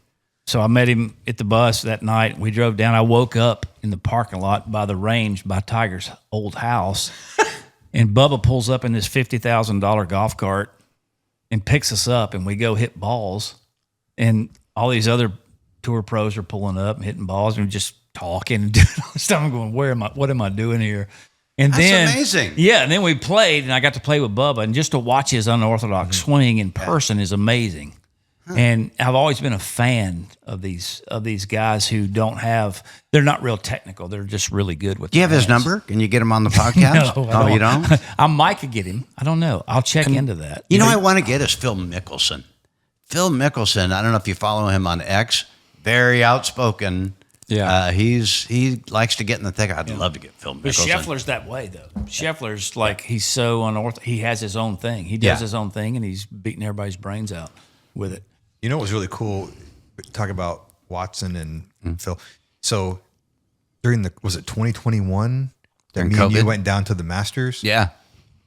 so I met him at the bus that night. We drove down. I woke up in the parking lot by the range by Tiger's old house. And Bubba pulls up in this $50,000 golf cart and picks us up, and we go hit balls. And all these other tour pros are pulling up and hitting balls, and we're just talking and doing all this stuff. I'm going, what am I doing here? And That's amazing. Yeah, and then we played, and I got to play with Bubba, and just to watch his unorthodox swing in person is amazing. And I've always been a fan of these guys who they're not real technical. They're just really good with. Do you have his number? Can you get him on the podcast? No, you don't? I might could get him. I don't know. I'll check into that. You know, I want to get is Phil Mickelson. Phil Mickelson. I don't know if you follow him on X. Very outspoken. Yeah. He likes to get in the thick. I'd love to get Phil But Mickelson. Scheffler's that way, though. Scheffler's like, he's so unorthodox. He has his own thing. He does his own thing, and he's beating everybody's brains out with it. You know what was really cool? Talk about Watson and Phil. So was it 2021 that During me and you COVID? went down to the Masters? Yeah.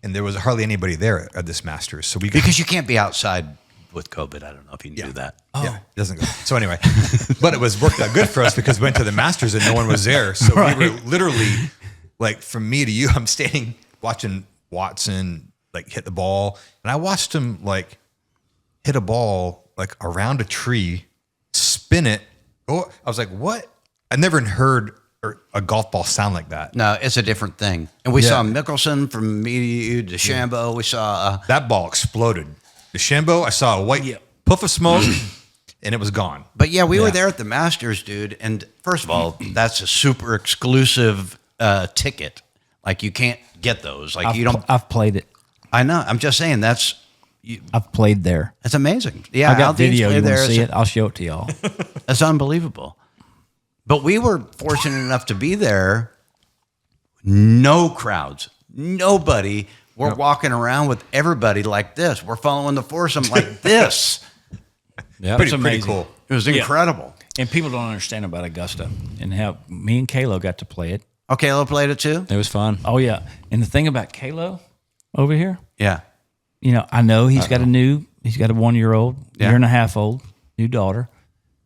And there was hardly anybody there at this Masters. So Because you can't be outside with COVID. I don't know if you knew that. Yeah, it doesn't go. So anyway, but it was worked out good for us because we went to the Masters and no one was there. So we were literally, like, from me to you, I'm standing watching Watson like hit the ball, and I watched him like hit a ball like around a tree, spin it. Oh, I was like, what? I never heard a golf ball sound like that. No, it's a different thing. And we saw Mickelson from me to you, DeChambeau. We saw That ball exploded. The Shambo, I saw a white puff of smoke, and it was gone. But yeah, we were there at the Masters, dude. And first of all, that's a super exclusive ticket. Like, you can't get those. Like, you don't. I've played it. I know. I'm just saying I've played there. that's amazing. Yeah, I got Aldean's video. played You want there. to see it? I'll show it to y'all. That's unbelievable. But we were fortunate enough to be there. No crowds, nobody. We're walking around with everybody like this. We're following the foursome like this. Yeah. Pretty amazing. cool. It was incredible. And people don't understand about Augusta and how me and Kalo got to play it. Oh, Kayla played it too? It was fun. Oh, yeah. And the thing about Kalo over here, Yeah. you know, I know he's got a 1-year-old, Yeah. year and a half old, new daughter,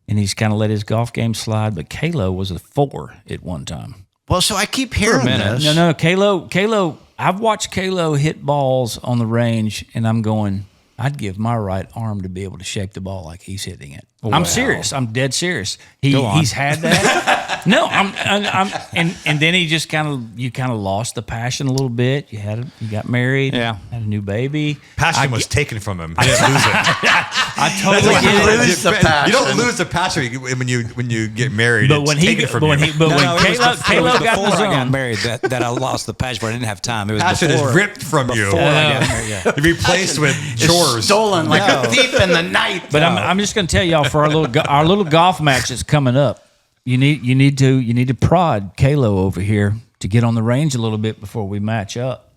and he's kind of let his golf game slide. But Kalo was a 4 at one time. Well, so I keep hearing this. No, Kalo. I've watched Kalo hit balls on the range, and I'm going, I'd give my right arm to be able to shake the ball like he's hitting it. I'm serious. I'm dead serious. He's had that. No, and then he just you kind of lost the passion a little bit. You got married. Yeah. Had a new baby. Passion was taken from him. He didn't lose it. I totally get it. lose the passion. You don't lose the passion when you get married. But it's when taken from you. when it was Kalo got in the before I got zone. married that I lost the passion, but I didn't have time. It was passion before, is ripped from you. before I got married. Yeah. You're replaced with chores. Stolen like a thief in the night. But I'm just going to tell y'all for our little golf match that's coming up, you need to prod Kalo over here to get on the range a little bit before we match up.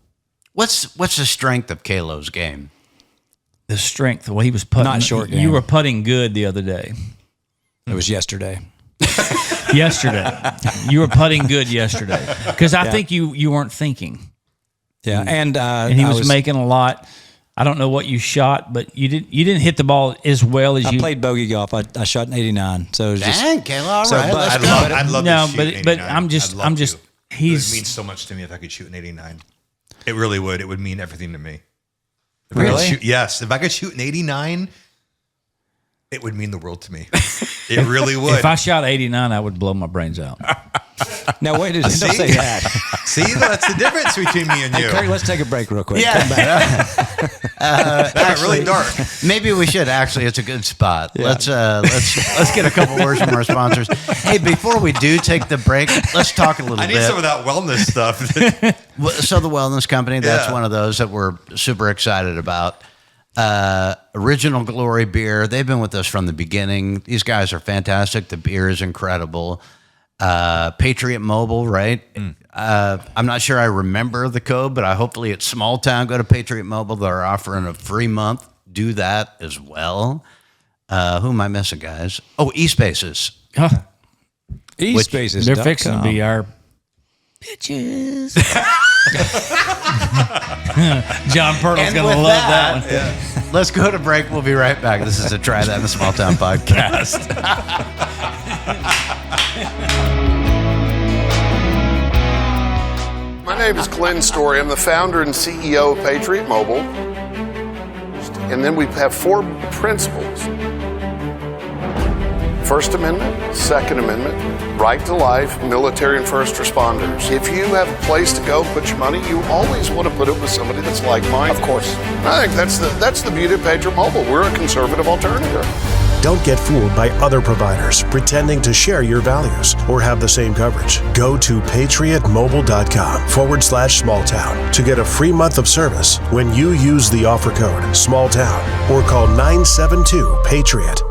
What's the strength of Kalo's game? The strength. Well, he was putting. Not short game. You were putting good the other day. It was yesterday. Yesterday, you were putting good yesterday because I think you weren't thinking. Yeah, and He was making a lot. I don't know what you shot, but you didn't hit the ball as well as I you played bogey golf. I shot an 89. So it was just Dang, Kalo, all So, right. but Let's I'd go. love No, to shoot but- an but 89. I'm just- I'd love I'm just- to. he's- It would mean so much to me if I could shoot an 89. It really would. It would mean everything to me. If I Really? could shoot, yes. If I could shoot an 89, It would mean the world to me. It really would. If I shot 89, I would blow my brains out. No, wait, don't say that. See, that's the difference between me and you. Hey, Kirk, let's take a break real quick. Yeah. Come back. That got really dark. Maybe we should. Actually, it's a good spot. Yeah. Let's get a couple words from our sponsors. Hey, before we do take the break, let's talk a little bit. I need some of that wellness stuff. So the Wellness Company, that's one of those that we're super excited about. Original Glory beer. They've been with us from the beginning. These guys are fantastic. The beer is incredible. Patriot Mobile, right? I'm not sure I remember the code, but hopefully it's small town. Go to Patriot Mobile. They're offering a free month. Do that as well. Who am I missing, guys? Oh, eSpaces. eSpaces. They're fixing to be our bitches. John Purtle's going to love that one. Yeah. Let's go to break. We'll be right back. This is a Try That in a Small Town podcast. My name is Glenn Story. I'm the founder and CEO of Patriot Mobile. And then we have 4 principles. First Amendment, Second Amendment, right to life, military and first responders. If you have a place to go put your money, you always want to put it with somebody that's like-minded. Of course. And I think that's the beauty of Patriot Mobile. We're a conservative alternative. Don't get fooled by other providers pretending to share your values or have the same coverage. Go to patriotmobile.com/smalltown to get a free month of service when you use the offer code SMALLTOWN or call 972-PATRIOT.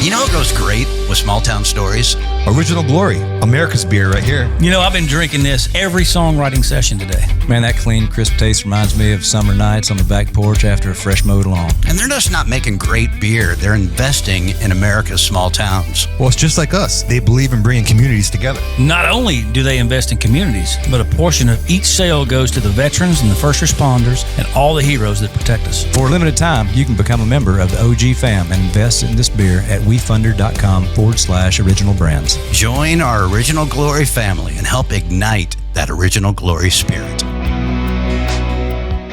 You know what goes great with small town stories? Original Glory, America's beer right here. You know, I've been drinking this every songwriting session today. Man, that clean, crisp taste reminds me of summer nights on the back porch after a fresh mowed lawn. And they're just not making great beer. They're investing in America's small towns. Well, it's just like us. They believe in bringing communities together. Not only do they invest in communities, but a portion of each sale goes to the veterans and the first responders and all the heroes that protect us. For a limited time, you can become a member of the OG fam and invest in this beer at wefunder.com/original brands. Join our Original Glory family and help ignite that Original Glory spirit.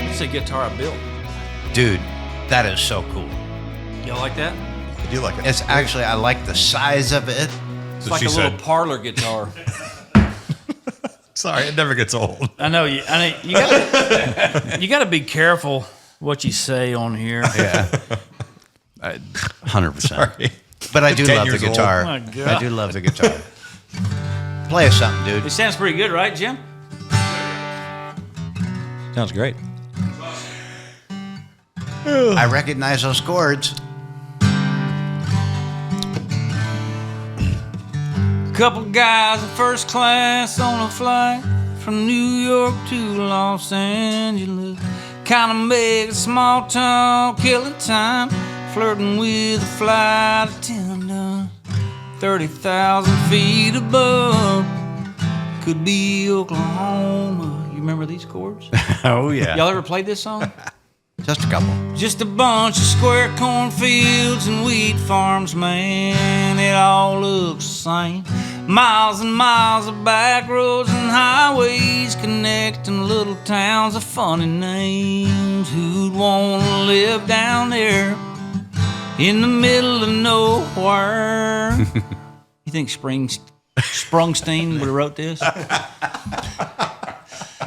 It's a guitar I built. Dude, that is so cool. Y'all like that? I do like it. It's actually, I like the size of it. It's like a little parlor guitar. Sorry, it never gets old. I know you got to be careful what you say on here. Yeah. 100%. Sorry. But I do 10 love the years old. guitar. Oh my God. I do love the guitar. Play us something, dude. It sounds pretty good, right, Jim? Sounds great. I recognize those chords. Couple guys in first class on a flight from New York to Los Angeles. Kind of make a small town killing time, flirting with a flight attendant. 30,000 feet above, could be Oklahoma. You remember these chords? Oh, yeah. Y'all ever played this song? Just a couple. Just a bunch of square cornfields and wheat farms, man. It all looks the same. Miles and miles of back roads and highways connecting little towns of funny names. Who'd want to live down there in the middle of nowhere? You think Springsteen would have wrote this?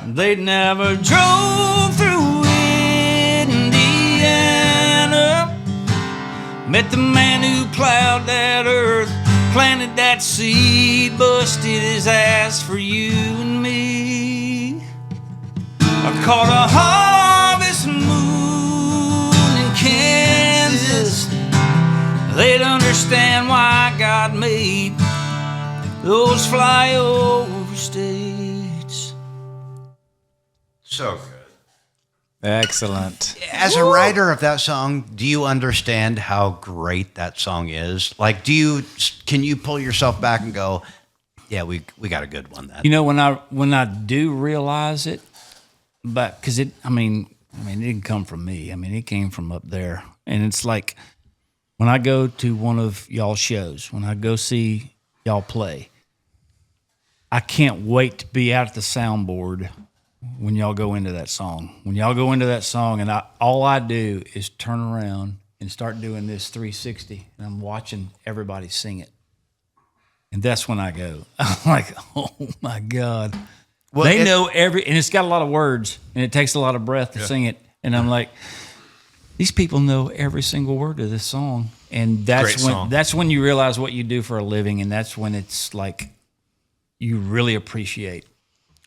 They never drove through Indiana. Met the man who plowed that earth, planted that seed, busted his ass for you and me. I caught a harvest moon in Kansas. They'd understand why God made those flyover states. So good. Excellent. As a writer of that song, do you understand how great that song is? Like, can you pull yourself back and go, yeah, we got a good one then? You know, when I do realize it, but because it didn't come from me. I mean, it came from up there, and it's like when I go to one of y'all's shows, when I go see y'all play, I can't wait to be out at the soundboard when y'all go into that song. When y'all go into that song, and all I do is turn around and start doing this 360, and I'm watching everybody sing it. And that's when I go, I'm like, oh my God. Well, they know and it's got a lot of words, and it takes a lot of breath to sing it. And I'm like, these people know every single word of this song. And that's when you realize what you do for a living, and that's when it's like you really appreciate.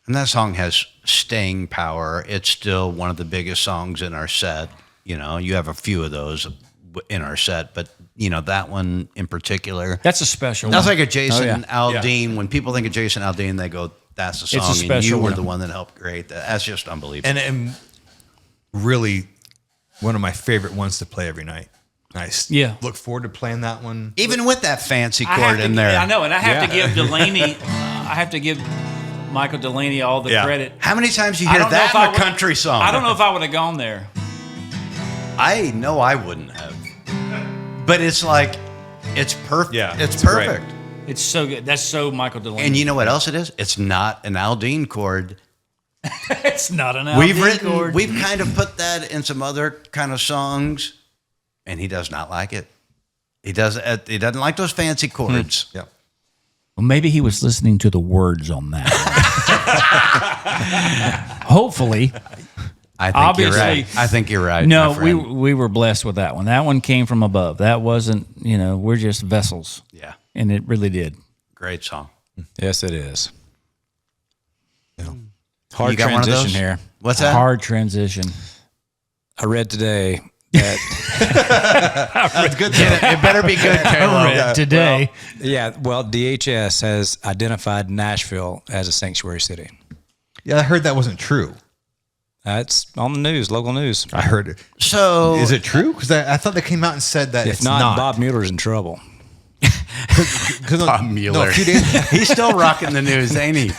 And that song has staying power. It's still one of the biggest songs in our set. You know, you have a few of those in our set, but you know, that one in particular. That's a special That's one. like a Jason Aldean. Yeah. When people think of Jason Aldean, they go, that's the song. And you were the one that helped create that. That's just unbelievable. And really one of my favorite ones to play every night. Nice. Yeah. Look forward to playing that one. Even with that fancy chord in there. I know, and I have to give Delaney, I have to give Michael Delaney all the credit. How many times you hear that in a country song? I don't know if I would have gone there. I know I wouldn't have. But it's like, it's perfect. Yeah, it's perfect. Great. It's so good. That's so Michael Delaney. And you know what else it is? It's not an Aldean chord. It's not an Aldean chord. We've kind of put that in some other kind of songs, and he does not like it. He doesn't like those fancy chords. Yeah. Well, maybe he was listening to the words on that. Hopefully. I think you're right. No, we were blessed with that one. That one came from above. That wasn't, we're just vessels. Yeah. And it really did. Great song. Yes, it is. Yeah. Hard transition here. What's that? Hard transition. I read today that That's good. It better be good, Caleb. Today. Well, DHS has identified Nashville as a sanctuary city. Yeah, I heard that wasn't true. It's on the news, local news. I heard it. So is it true? Because I thought they came out and said that if it's not, Bob Mueller's in trouble. Bob Mueller. No, a few days, he's still rocking the news, ain't he?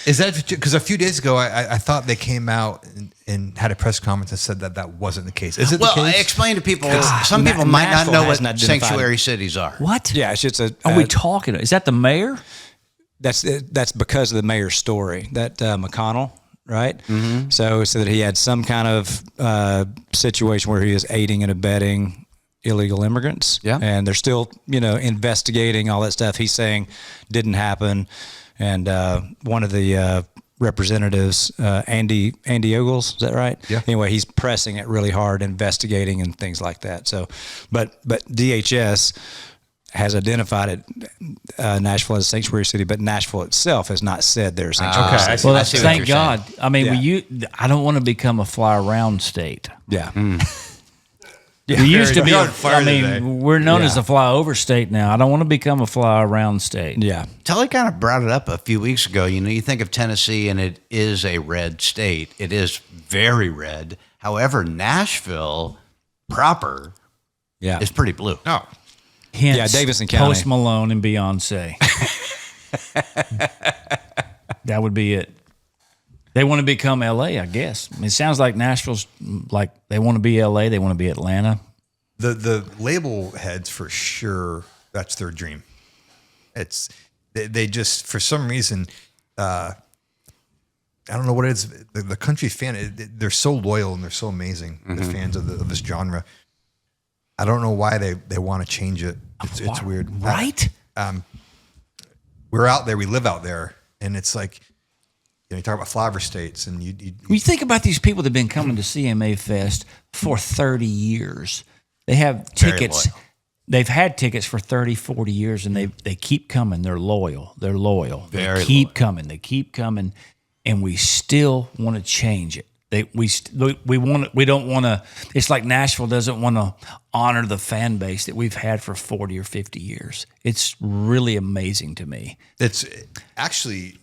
Is that because a few days ago I thought they came out and had a press conference and said that wasn't the case? Is it the case? Explain to people. Some people might not know what sanctuary cities are. What? Yeah, it's just Are we talking? Is that the mayor? That's because of the mayor's story. That McConnell. Right. Mm-hmm. So that he had some kind of situation where he was aiding and abetting illegal immigrants. Yeah. And they're still, investigating all that stuff. He's saying didn't happen. And one of the representatives, Andy Ogles, is that right? Yeah. Anyway, he's pressing it really hard, investigating and things like that. So, but DHS has identified it, Nashville as a sanctuary city, but Nashville itself has not said they're a sanctuary city. Well, thank God. Saying. I mean, I don't want to become a fly around state. Yeah. We used to be. We're known as a fly over state now. I don't want to become a fly around state. Yeah. Tully kind of brought it up a few weeks ago. You think of Tennessee, and it is a red state. It is very red. However, Nashville proper is pretty blue. No. Hence, Davidson County. Post Malone and Beyonce. That would be it. They want to become L.A., I guess. It sounds like Nashville's like they want to be L.A., they want to be Atlanta. The label heads, for sure, that's their dream. It's they just, for some reason, I don't know what it is. The country fan, they're so loyal and they're so amazing, the fans of this genre. I don't know why they want to change it. It's weird. Right? We're out there. We live out there. And it's like, you talk about flavor states. And you think about these people that have been coming to CMA Fest for 30 years. They have tickets. They've had tickets for 30, 40 years, and they keep coming. They're loyal. They're loyal. They keep coming. They keep coming. And we still want to change it. We don't want to. It's like Nashville doesn't want to honor the fan base that we've had for 40 or 50 years. It's really amazing to me. It's actually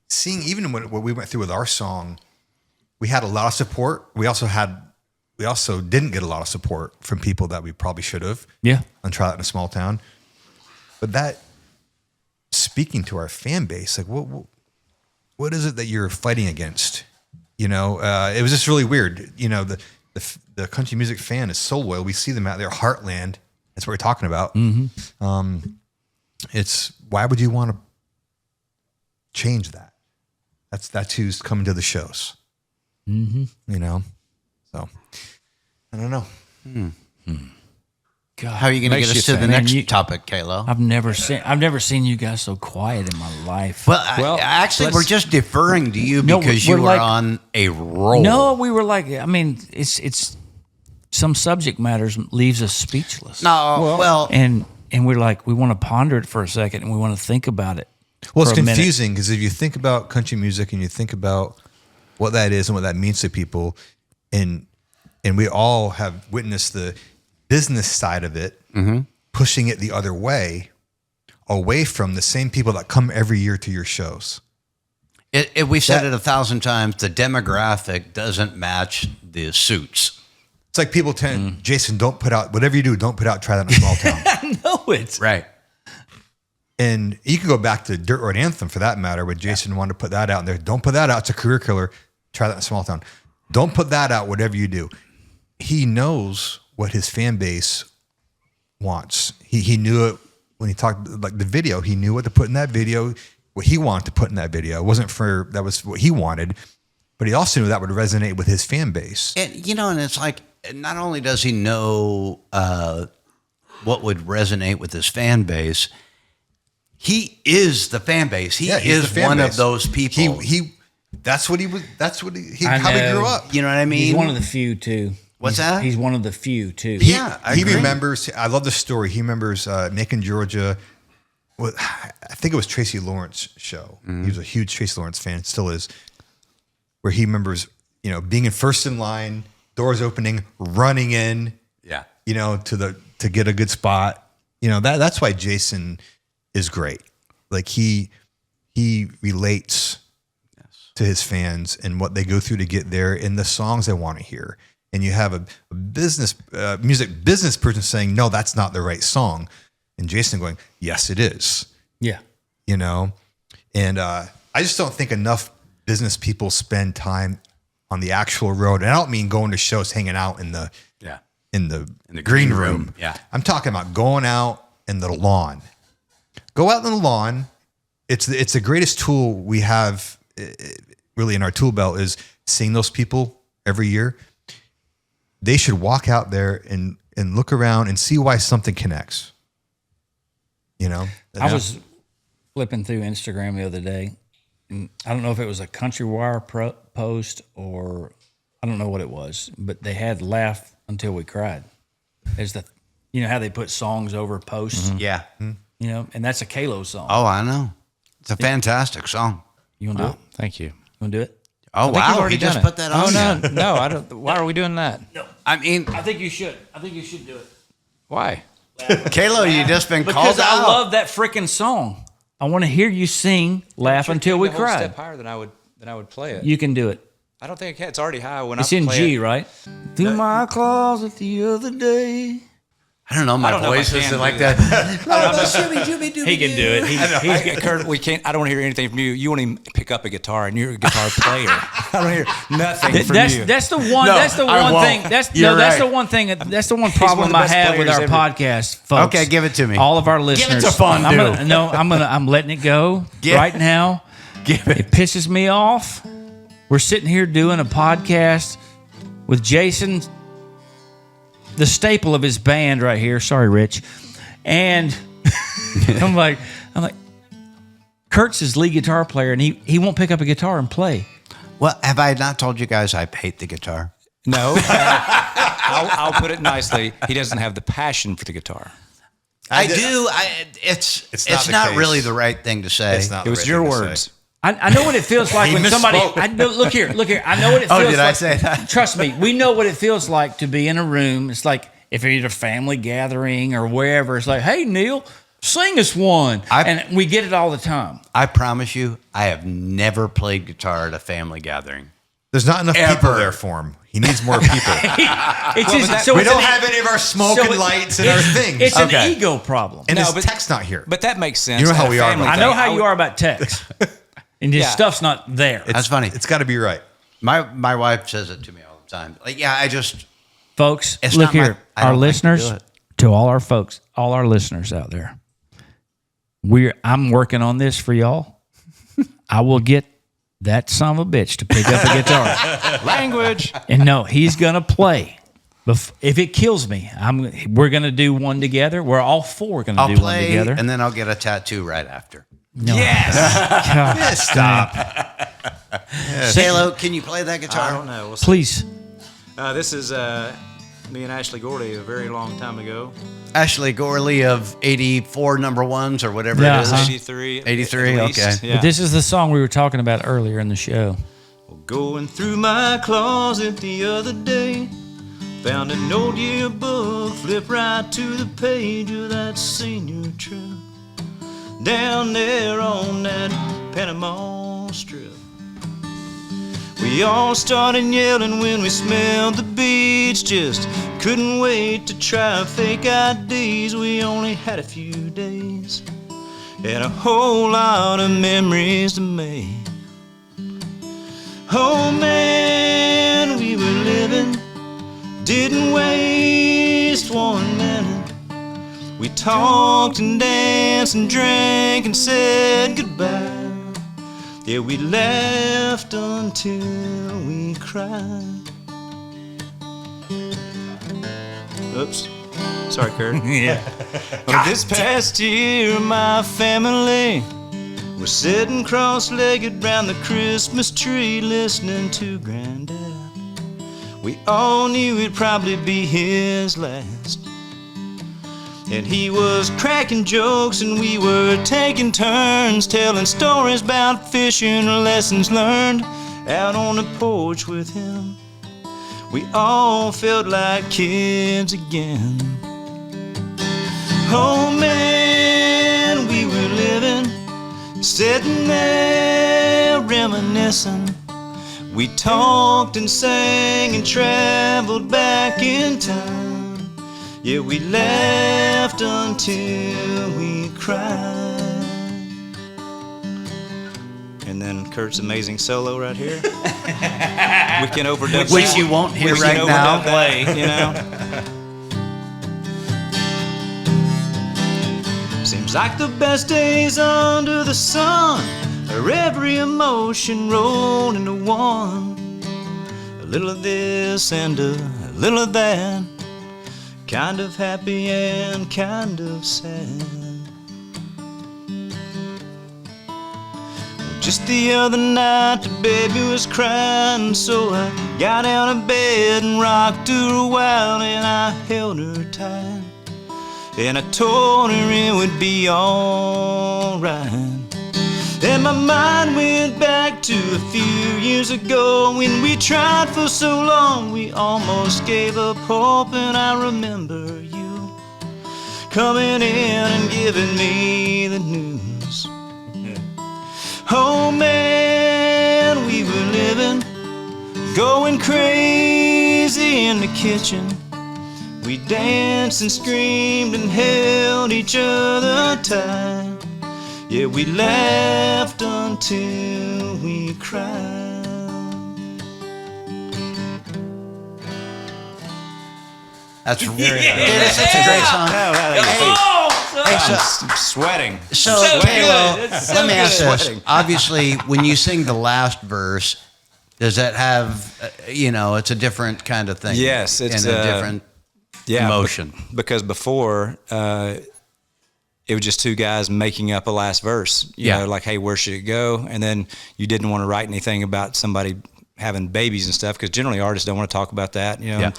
seeing, even what we went through with our song, we had a lot of support. We also didn't get a lot of support from people that we probably should have. Yeah, on Try That in a Small Town. But that, speaking to our fan base, like what is it that you're fighting against? It was just really weird. The country music fan is so loyal. We see them out there, Heartland. That's what we're talking about. Mm-hmm. It's why would you want to change that? That's who's coming to the shows. Mm-hmm. So I don't know. God. How are you going to Makes get you us to the think. next topic, Kalo? I've never seen you guys so quiet in my life. Well, actually, we're just deferring to you No, because we're you like- are on a roll. No, we were like, I mean, it's some subject matters leaves us speechless. No, well, and we're like, we want to ponder it for a second, and we want to think about it. Well, it's for a minute. confusing because if you think about country music and you think about what that is and what that means to people, and we all have witnessed the business side of it, pushing it the other way, away from the same people that come every year to your shows. we've said it 1,000 times. The demographic doesn't match the suits. It's like people tend, Jason, don't put out, whatever you do, don't put out Try That in a Small Town. I know it. Right. And you can go back to Dirt Road Anthem for that matter, when Jason wanted to put that out in there. Don't put that out. It's a career killer. Try That in a Small Town. Don't put that out, whatever you do. He knows what his fan base wants. He knew it when he talked, like the video. He knew what to put in that video, what he wanted to put in that video. It wasn't for, that was what he wanted, but he also knew that would resonate with his fan base. And, and it's like, not only does he know what would resonate with his fan base, he is the fan base. He Yeah, he's is the fan one base. of those people. That's what he was. That's what he I how he know. grew up. You know what I mean? He's one of the few too. What's He's- that? He's one of the few too. Yeah, I he agree. remembers. I love the story. He remembers Macon, Georgia. I think it was Tracy Lawrence show. Mm-hmm. He was a huge Tracy Lawrence fan. Still is. Where he remembers, being in first in line, doors opening, running in. Yeah. To get a good spot. That's why Jason is great. Like he relates to his fans and what they go through to get there and the songs they want to hear. And you have a music business person saying, no, that's not the right song. And Jason going, yes, it is, Yeah. And I just don't think enough business people spend time on the actual road. And I don't mean going to shows, hanging out in the green room. Yeah. I'm talking about going out in the lawn. Go out in the lawn. It's the greatest tool we have really in our tool belt is seeing those people every year. They should walk out there and look around and see why something connects. I was flipping through Instagram the other day, and I don't know if it was a Country Wire post or I don't know what it was, but they had "Laugh Until We Cried" as the, how they put songs over posts, Yeah. and that's a Kalo song. Oh, I know. It's a fantastic song. You want to do it? Thank you. You want to do it? Oh, you've wow. already He just done it. put that on. Oh, no, I don't. Why are we doing that? I mean, I think you should. I think you should do it. Why? Kalo, you just been Because called I out. love that freaking song. I want to hear you sing "Laugh Until We A whole Cry." step higher than I would play it. You can do it. I don't think I can. It's already high when It's I in play G, it. right? Through my closet the other day. I don't know. My don't know if voice I isn't can like do that. He can do it. He's Kurt, we can't. I don't want to hear anything from you. You won't even pick up a guitar, and you're a guitar player. I don't hear nothing from you. That's the one. No, that's the I one won't. thing. That's You're that's right. the one thing. That's the one one problem of the I best have with players our ever. podcast, folks. Okay, give it to me. All of our listeners. to Fondue. I'm letting it go right now. Give It pisses me off. We're sitting here doing a podcast with Jason, the staple of his band right here. Sorry, Rich. And I'm like, Kurt's his lead guitar player, and he won't pick up a guitar and play. Well, have I not told you guys I hate the guitar? No, I'll put it nicely. He doesn't have the passion for the guitar. I do. It's not the not case. really the right thing to say. It's not It the was right your thing to say. words. I know what it feels like when somebody. misspoke. Look here. I know what it feels Oh, did I like. say that? Trust me, we know what it feels like to be in a room. It's like if you're at a family gathering or wherever. It's like, hey, Neil, sing us one, and we get it all the time. I promise you, I have never played guitar at a family gathering. There's not enough people Ever. there for him. He needs more people. It's just, that- so we it's don't an- have any of our smoking so lights and our things. It's Okay. an ego problem. and No, his but- tech's not here. But that makes sense. You know how At a we are family about I know thing, how would- you are about text, and his Yeah. stuff's not there. That's funny. It's got to be right. My wife says it to me all the time. Like, yeah, I just Folks, It's look not my- here. I Our don't like to listeners, do it. to all our folks, all our listeners out there, I'm working on this for y'all. I will get that son of a bitch to pick up a guitar. Language. And no, he's going to play. If it kills me, we're going to do one together. We're all four going to I'll do one play, together. and then I'll get a tattoo right after. No. Yes. Stop. Halo, can you play that guitar? I don't know. We'll see. Please. This is me and Ashley Gordy a very long time ago. Ashley Gorley of 84 number ones or whatever Yeah, it is. 83. 83, at least. okay. Yeah. But this is the song we were talking about earlier in the show. Going through my closet the other day, found an old yearbook, flipped right to the page of that senior trip, down there on that Panama Strip. We all started yelling when we smelled the beach, just couldn't wait to try fake IDs. We only had a few days and a whole lot of memories to make. Oh man, we were living, didn't waste 1 minute. We talked and danced and drank and said goodbye. Yeah, we laughed until we cried. Oops. Sorry, Kurt. Yeah. Well, this past year, my family was sitting cross-legged round the Christmas tree listening to Granddad. We all knew it'd probably be his last. And he was cracking jokes and we were taking turns telling stories about fishing or lessons learned out on the porch with him. We all felt like kids again. Oh man, we were living, sitting there reminiscing. We talked and sang and traveled back in time. Yeah, we laughed until we cried. And then Kurt's amazing solo right here. We can overdub Which that. you won't hear We right can now. overdub that, you know. Seems like the best days under the sun are every emotion rolled into one. A little of this and a little of that, kind of happy and kind of sad. Just the other night the baby was crying, so I got out of bed and rocked her a while, and I held her tight, and I told her it would be alright. And my mind went back to a few years ago when we tried for so long we almost gave up hope. And I remember you coming in and giving me the news. Oh man, we were living, going crazy in the kitchen. We danced and screamed and held each other tight. Yeah, we laughed until we cried. That's very It's such a great song. Hey, so, I'm sweating. so so Halo, good. It's so let me ask good. this. Obviously, when you sing the last verse, does that have, it's a different kind of thing? Yes, it's and a different emotion. Because before, it was just two guys making up a last verse. You know, like, hey, where should it go? And then you didn't want to write anything about somebody having babies and stuff, because generally artists don't want to talk about that, Yeah.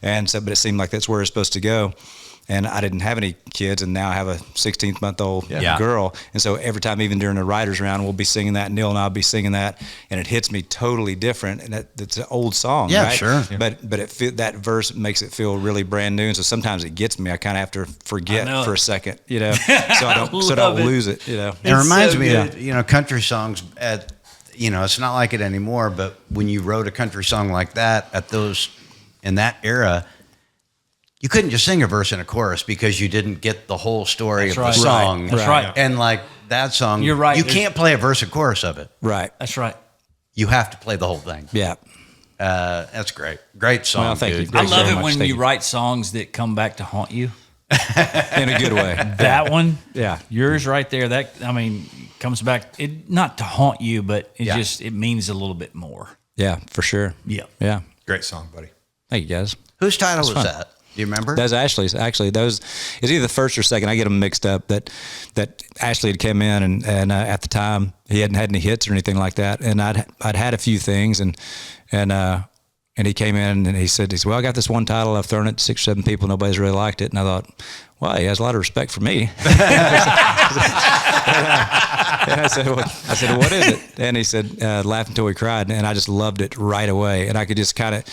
And so, but it seemed like that's where it's supposed to go. And I didn't have any kids, and now I have a 16-month-old girl. And so every time, even during the writers' round, we'll be singing that. Neil and I'll be singing that, and it hits me totally different. And it's an old song, Yeah, right? sure. But that verse makes it feel really brand new. And so sometimes it gets me. I kind of have to forget for a second, so I don't lose it. It reminds me of, country songs. It's not like it anymore. But when you wrote a country song like that in that era, you couldn't just sing a verse and a chorus because you didn't get the whole story of the song. Right. That's right. And like that song, You're right. You can't play a verse and chorus of it. Right. That's right. You have to play the whole thing. Yeah. That's great. Great song, Well, thank you. dude. I Thanks love very it much. when Thank you you. write songs that come back to haunt you. In a good way. That one, Yeah. yours right there. That comes back. It not to haunt you, but it means a little bit more. Yeah, for sure. Yeah. Yeah. Great song, buddy. Thank you, guys. Whose title was fun. that? Do you remember? That was Ashley's. Actually, it's either the first or second. I get them mixed up. That Ashley had come in and at the time he hadn't had any hits or anything like that, and I'd had a few things, and he came in and he said, well, I got this one title. I've thrown it to 6 or 7 people. Nobody's really liked it, and I thought, well, he has a lot of respect for me. And I said, what is it? And he said, Laugh Until We Cried. And I just loved it right away. And I could just kind of,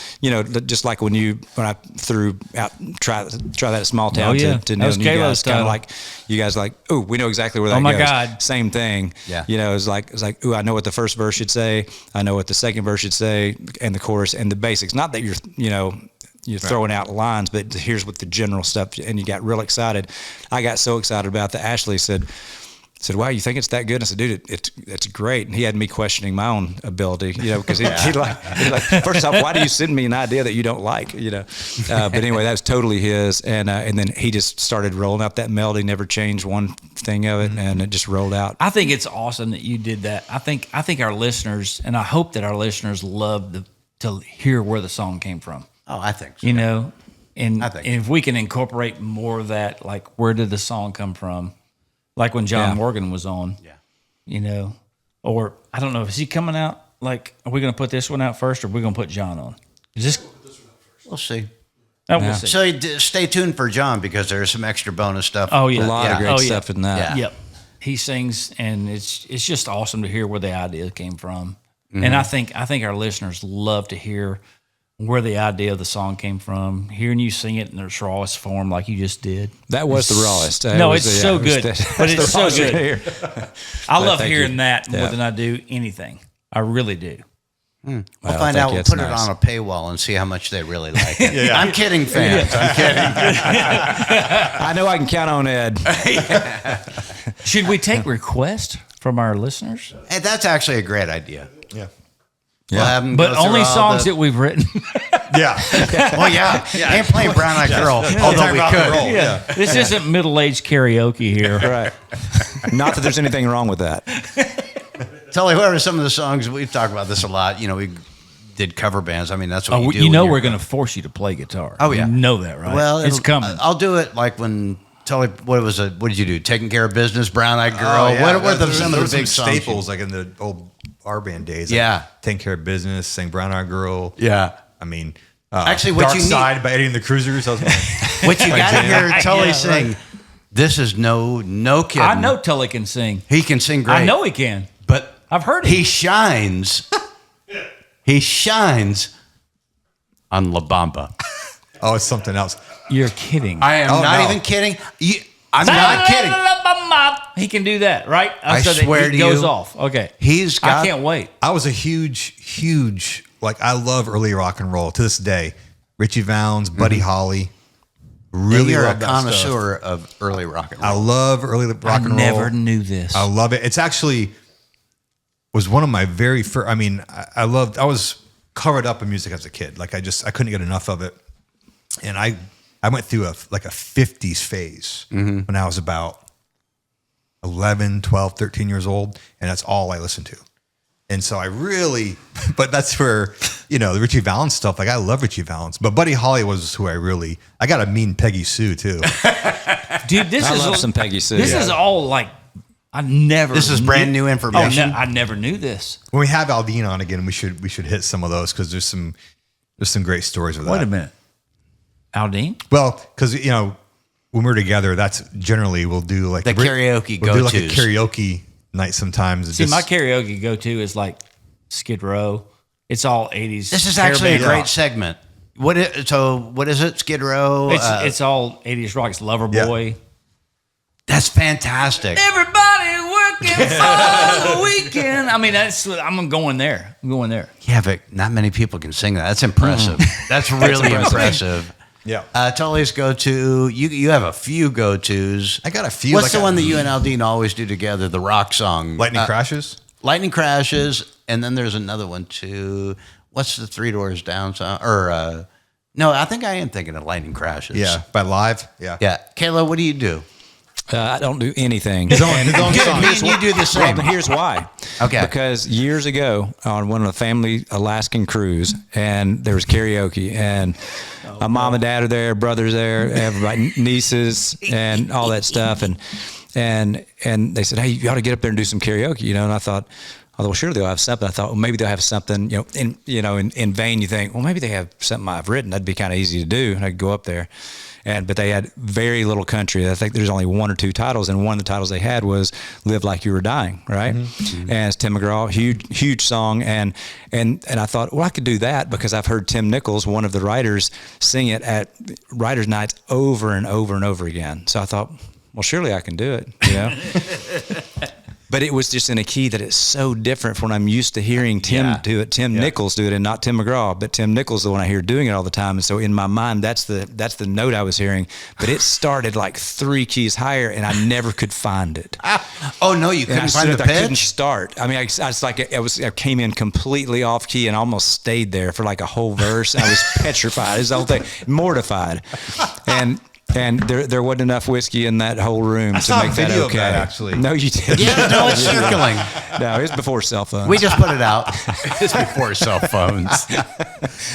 just like when I threw out, try that at Small Town to know you guys, kind of like, you guys like, ooh, we know exactly where that goes. Oh my God. Same thing. Yeah. It's like, ooh, I know what the first verse should say. I know what the second verse should say, and the chorus and the basics. Not that you're throwing out lines, but here's what the general stuff, and you got real excited. I got so excited about that. Ashley said, wow, you think it's that good? And I said, dude, it's great. And he had me questioning my own ability, because he's like, first off, why do you send me an idea that you don't like, But anyway, that was totally his. And then he just started rolling out that melody, never changed one thing of it, and it just rolled out. I think it's awesome that you did that. I think our listeners, and I hope that our listeners love to hear where the song came from. Oh, I think so. And I think if we can incorporate more of that, like where did the song come from? Like when John Morgan was on, or I don't know, is he coming out? Like, are we going to put this one out first, or are we going to put John on? Is this? We'll see. Oh, we'll see. So stay tuned for John, because there's some extra bonus stuff. Oh yeah, a lot of great stuff in that. Yep, he sings, and it's just awesome to hear where the idea came from. And I think our listeners love to hear where the idea of the song came from, hearing you sing it in its rawest form like you just did. That was the rawest. It's so good. But it's so good. I love hearing you. that more than I do anything. I really do. We'll find out. We'll put it on a paywall and see how much they really like it. I'm kidding, fans. I'm kidding. I know I can count on Ed. Should we take requests from our listeners? Hey, that's actually a great idea. Yeah. We'll have them But go through only all songs that we've written. Yeah. Well, yeah. Ain't playing Brown Eyed Girl, although we could. Yeah. This isn't middle-aged karaoke here. Right. Not that there's anything wrong with that. Tully, what are some of the songs? We've talked about this a lot. We did cover bands. I mean, that's what you do. We're going to force you to play guitar. Oh, yeah. You know that, right? Well, it's coming. I'll do it like when Tully, what did you do? Taking Care of Business, Brown Eyed Girl. Oh, yeah. What were some of the big songs? Staples, like in the old our band days. Yeah. Like Taking Care of Business, sang Brown Eyed Girl. Yeah. I mean, actually, what Dark you Side by Eddie and the Cruisers. What you got to hear Tully sing. Right. This is no kidding. I know Tully can sing. He can sing great. I know he can. But I've heard it. He shines. He shines on La Bamba. Oh, it's something else. You're kidding. I am not even kidding. I'm not kidding. He can do that, right? I swear to you. He goes off. Okay. I can't wait. I was a huge, like, I love early rock and roll to this day. Richie Valens, Buddy Holly. Really You're love a that connoisseur stuff. of early rock and roll. I love early rock and roll. I never knew this. I love it. It's actually was one of my very first. I mean, I was covered up in music as a kid. Like I couldn't get enough of it. And I went through a 50s phase when I was about 11, 12, 13 years old. And that's all I listened to. And so I really, but that's for, the Richie Valens stuff. Like I love Richie Valens, but Buddy Holly was who I got a mean Peggy Sue too. Dude, I love some Peggy Sue. This is all like, This is brand new information. I never knew this. When we have Aldine on again, we should hit some of those because there's some great stories with that. Wait a minute. Aldine? Well, because, when we're together, that's generally we'll do like the karaoke we'll go-tos. do like a karaoke night sometimes. See, my karaoke go-to is like Skid Row. It's all 80s. This is actually a great segment. What is it? Skid Row? It's all 80s rock. It's Loverboy. Yeah. That's fantastic. Everybody working for the weekend. I mean, I'm going there. Yeah, but not many people can sing that. That's impressive. That's really impressive. Yeah. Tully's go-to. You have a few go-tos. I got a few. What's the one that you and Aldine always do together? The rock song. Lightning Crashes? Lightning Crashes. And then there's another one too. What's the Three Doors Down song? Or, no, I think I am thinking of Lightning Crashes. Yeah. By Live? Yeah. Yeah. Kayla, what do you do? I don't do anything. His own Good, song. me and you do the Well, same. but here's why. Okay. Because years ago on one of the family Alaskan cruise, and there was karaoke, and my mom and dad are there, brothers there, everybody, nieces, and all that stuff, and they said, hey, you ought to get up there and do some karaoke, and I thought, well, surely they'll have something. I thought, well, maybe they'll have something, in vain you think, well, maybe they have something I've written. That'd be kind of easy to do. And I'd go up there. But they had very little country. I think there's only one or two titles, and one of the titles they had was "Live Like You Were Dying," right? Mm-hmm. And it's Tim McGraw, huge song, and I thought, well, I could do that because I've heard Tim Nichols, one of the writers, sing it at writers' nights over and over and over again. So I thought, well, surely I can do it, But it was just in a key that it's so different from when I'm used to hearing Tim do it, Nichols do it, and not Tim McGraw. But Tim Nichols is the one I hear doing it all the time. And so in my mind, that's the note I was hearing. But it started like 3 keys higher, and I never could find it. Oh no, you couldn't find the pitch? I couldn't start. I mean, I came in completely off key and almost stayed there for like a whole verse. I was petrified. It was the whole thing, mortified, and there wasn't enough whiskey in that whole room to make that okay. Of that, actually. No, you didn't. Yeah, no, it's circling. No, it was before cell phones. We just put it out. It's before cell phones.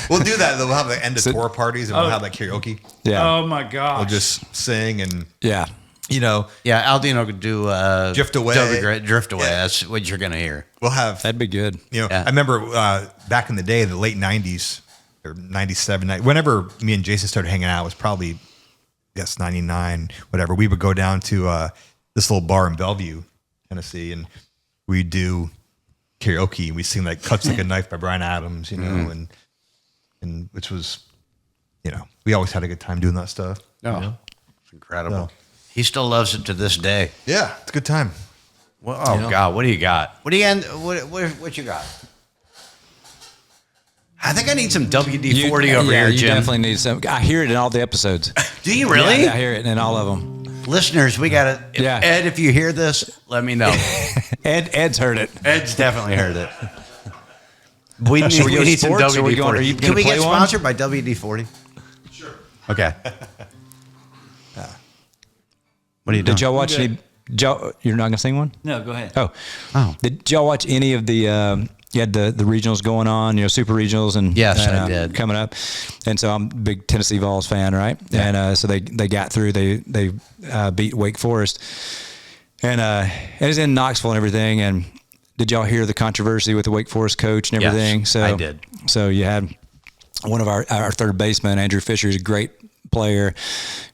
We'll do that. We'll have the end of tour parties, and we'll have that karaoke. Yeah. Oh my gosh. We'll just sing and Yeah. Yeah, Aldino could do Drift Away. Drift Away. That's what you're gonna hear. We'll have. That'd be good. I remember back in the day, the late '90s or '97, whenever me and Jason started hanging out, it was probably. Yes, 99, whatever. We would go down to this little bar in Bellevue, Tennessee, and we do karaoke. We sing like "Cuts Like a Knife" by Bryan Adams, and which was, we always had a good time doing that stuff. Oh, it's incredible. So, he still loves it to this day. Yeah, it's a good time. Well, God, what do you got? What you got? I think I need some WD-40 over here, Jim. You definitely need some. I hear it in all the episodes. Do you really? Yeah, I hear it in all of them. Listeners, we got it. Yeah. Ed, if you hear this, let me know. Ed's heard it. Ed's definitely heard it. We need some WD-40. Can we get sponsored by WD-40? Sure. Okay. What are you doing? Did y'all watch any? You're not going to sing one? No, go ahead. Oh. Did y'all watch any of the... You had the regionals going on, super regionals, and yes, I did coming up. And so I'm a big Tennessee Vols fan, right? Yeah. And so they got through. They beat Wake Forest, and it was in Knoxville and everything. And did y'all hear the controversy with the Wake Forest coach and everything? Yes, so I did. So you had one of our third baseman, Andrew Fisher, who's a great player,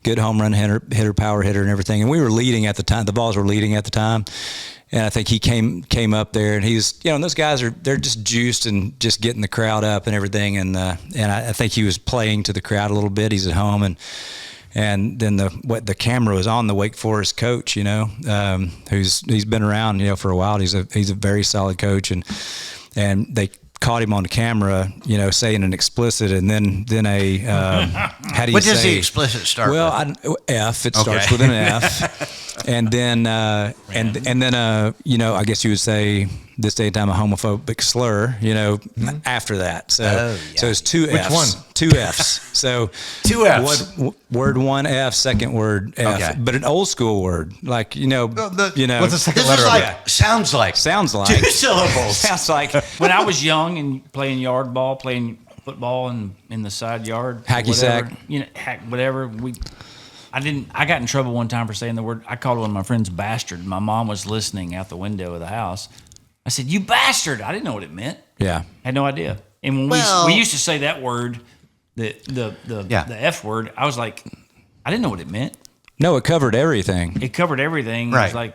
good home run hitter, power hitter, and everything. And we were leading at the time. The Vols were leading at the time. And I think he came up there, and he's, and those guys they're just juiced and just getting the crowd up and everything. And I think he was playing to the crowd a little bit. He's at home, and then the camera was on the Wake Forest coach, he's been around, for a while. He's a very solid coach, and they caught him on the camera, saying an explicit, and then a how do you what say? What does the explicit start with? F. It starts with an F, and then I guess you would say this day and time a homophobic slur, after that. So so it's 2 Fs. Which one? 2 Fs. So 2 Fs. Word 1 F, second word F, okay. But an old school word, like what's the second this letter is of like that? sounds like 2 syllables. Sounds like When I was young and playing yard ball, playing football in the side yard, hacky whatever, sack, whatever. I got in trouble one time for saying the word. I called one of my friends bastard. My mom was listening out the window of the house. I said, "You bastard!" I didn't know what it meant. Yeah, had no idea. And when we used to say that word, the F word, I was like, I didn't know what it meant. No, it covered everything. It covered everything. Right. It was like,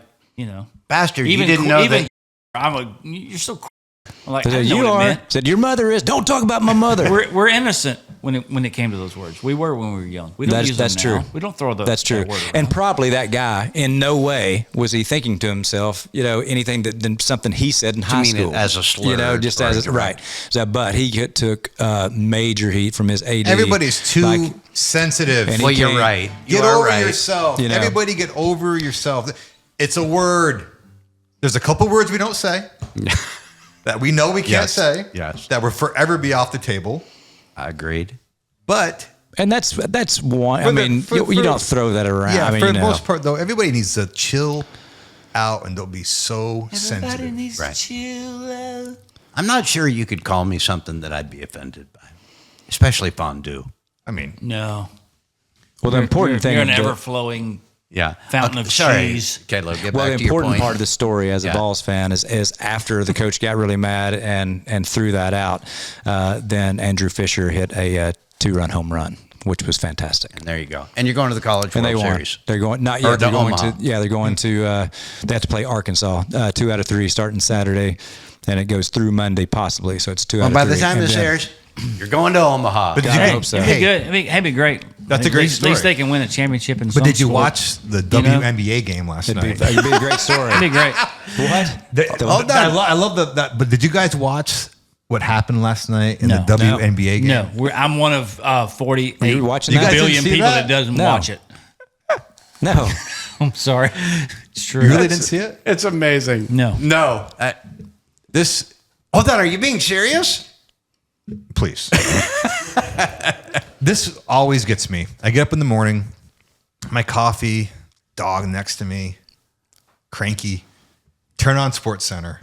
bastard. Even, you didn't know even that. You're so. I'm like, I didn't know you what are. it meant. Said your mother is. Don't talk about my mother. We're innocent when it came to those words. We were when we were young. We don't use them now. True. We don't throw the. That's true. That word around. And probably that guy, in no way was he thinking to himself, anything than something he said in high school it as a slur, just as right. So, but he took major heat from his AD. Everybody's too sensitive. Well, you're right. Get over yourself. Everybody get over yourself. It's a word. There's a couple words we don't say that we know we can't say. Yes. That will forever be off the table. Agreed. But And that's one. I mean, you don't throw that around. Yeah, I mean, for the most part, though, everybody needs to chill out and don't be so sensitive. Everybody needs to chill out. I'm not sure you could call me something that I'd be offended by, especially fondue. I mean, No. well, the important thing. You're an ever-flowing fountain of cheese. Caleb, get Well, back the to your important point. part of the story as a Vols fan is after the coach got really mad and threw that out, then Andrew Fisher hit a 2-run home run, which was fantastic. And there you go. And you're going to the College World Series. They're going not Or yet. They're going Omaha. to they're going to they have to play Arkansas 2 out of 3 starting Saturday, and it goes through Monday possibly. So it's 2 out of 3. By the time And this then- airs, you're going to Omaha. But did I you, hope so. It'd be good. It'd be great. That's a great At least story. they can win a championship in but some did you sport. watch the WNBA game last It'd night? be a great story. It'd be great. What? I love that. But did you guys watch what happened last night in No. the WNBA game? No, I'm one of 48 You watching You that? guys didn't billion see people that? that doesn't No. watch it. No. I'm sorry. It's true. You really didn't see it? It's amazing. No. No. This, Hold on. Are you being serious? please. This always gets me. I get up in the morning, my coffee, dog next to me, cranky, turn on Sports Center.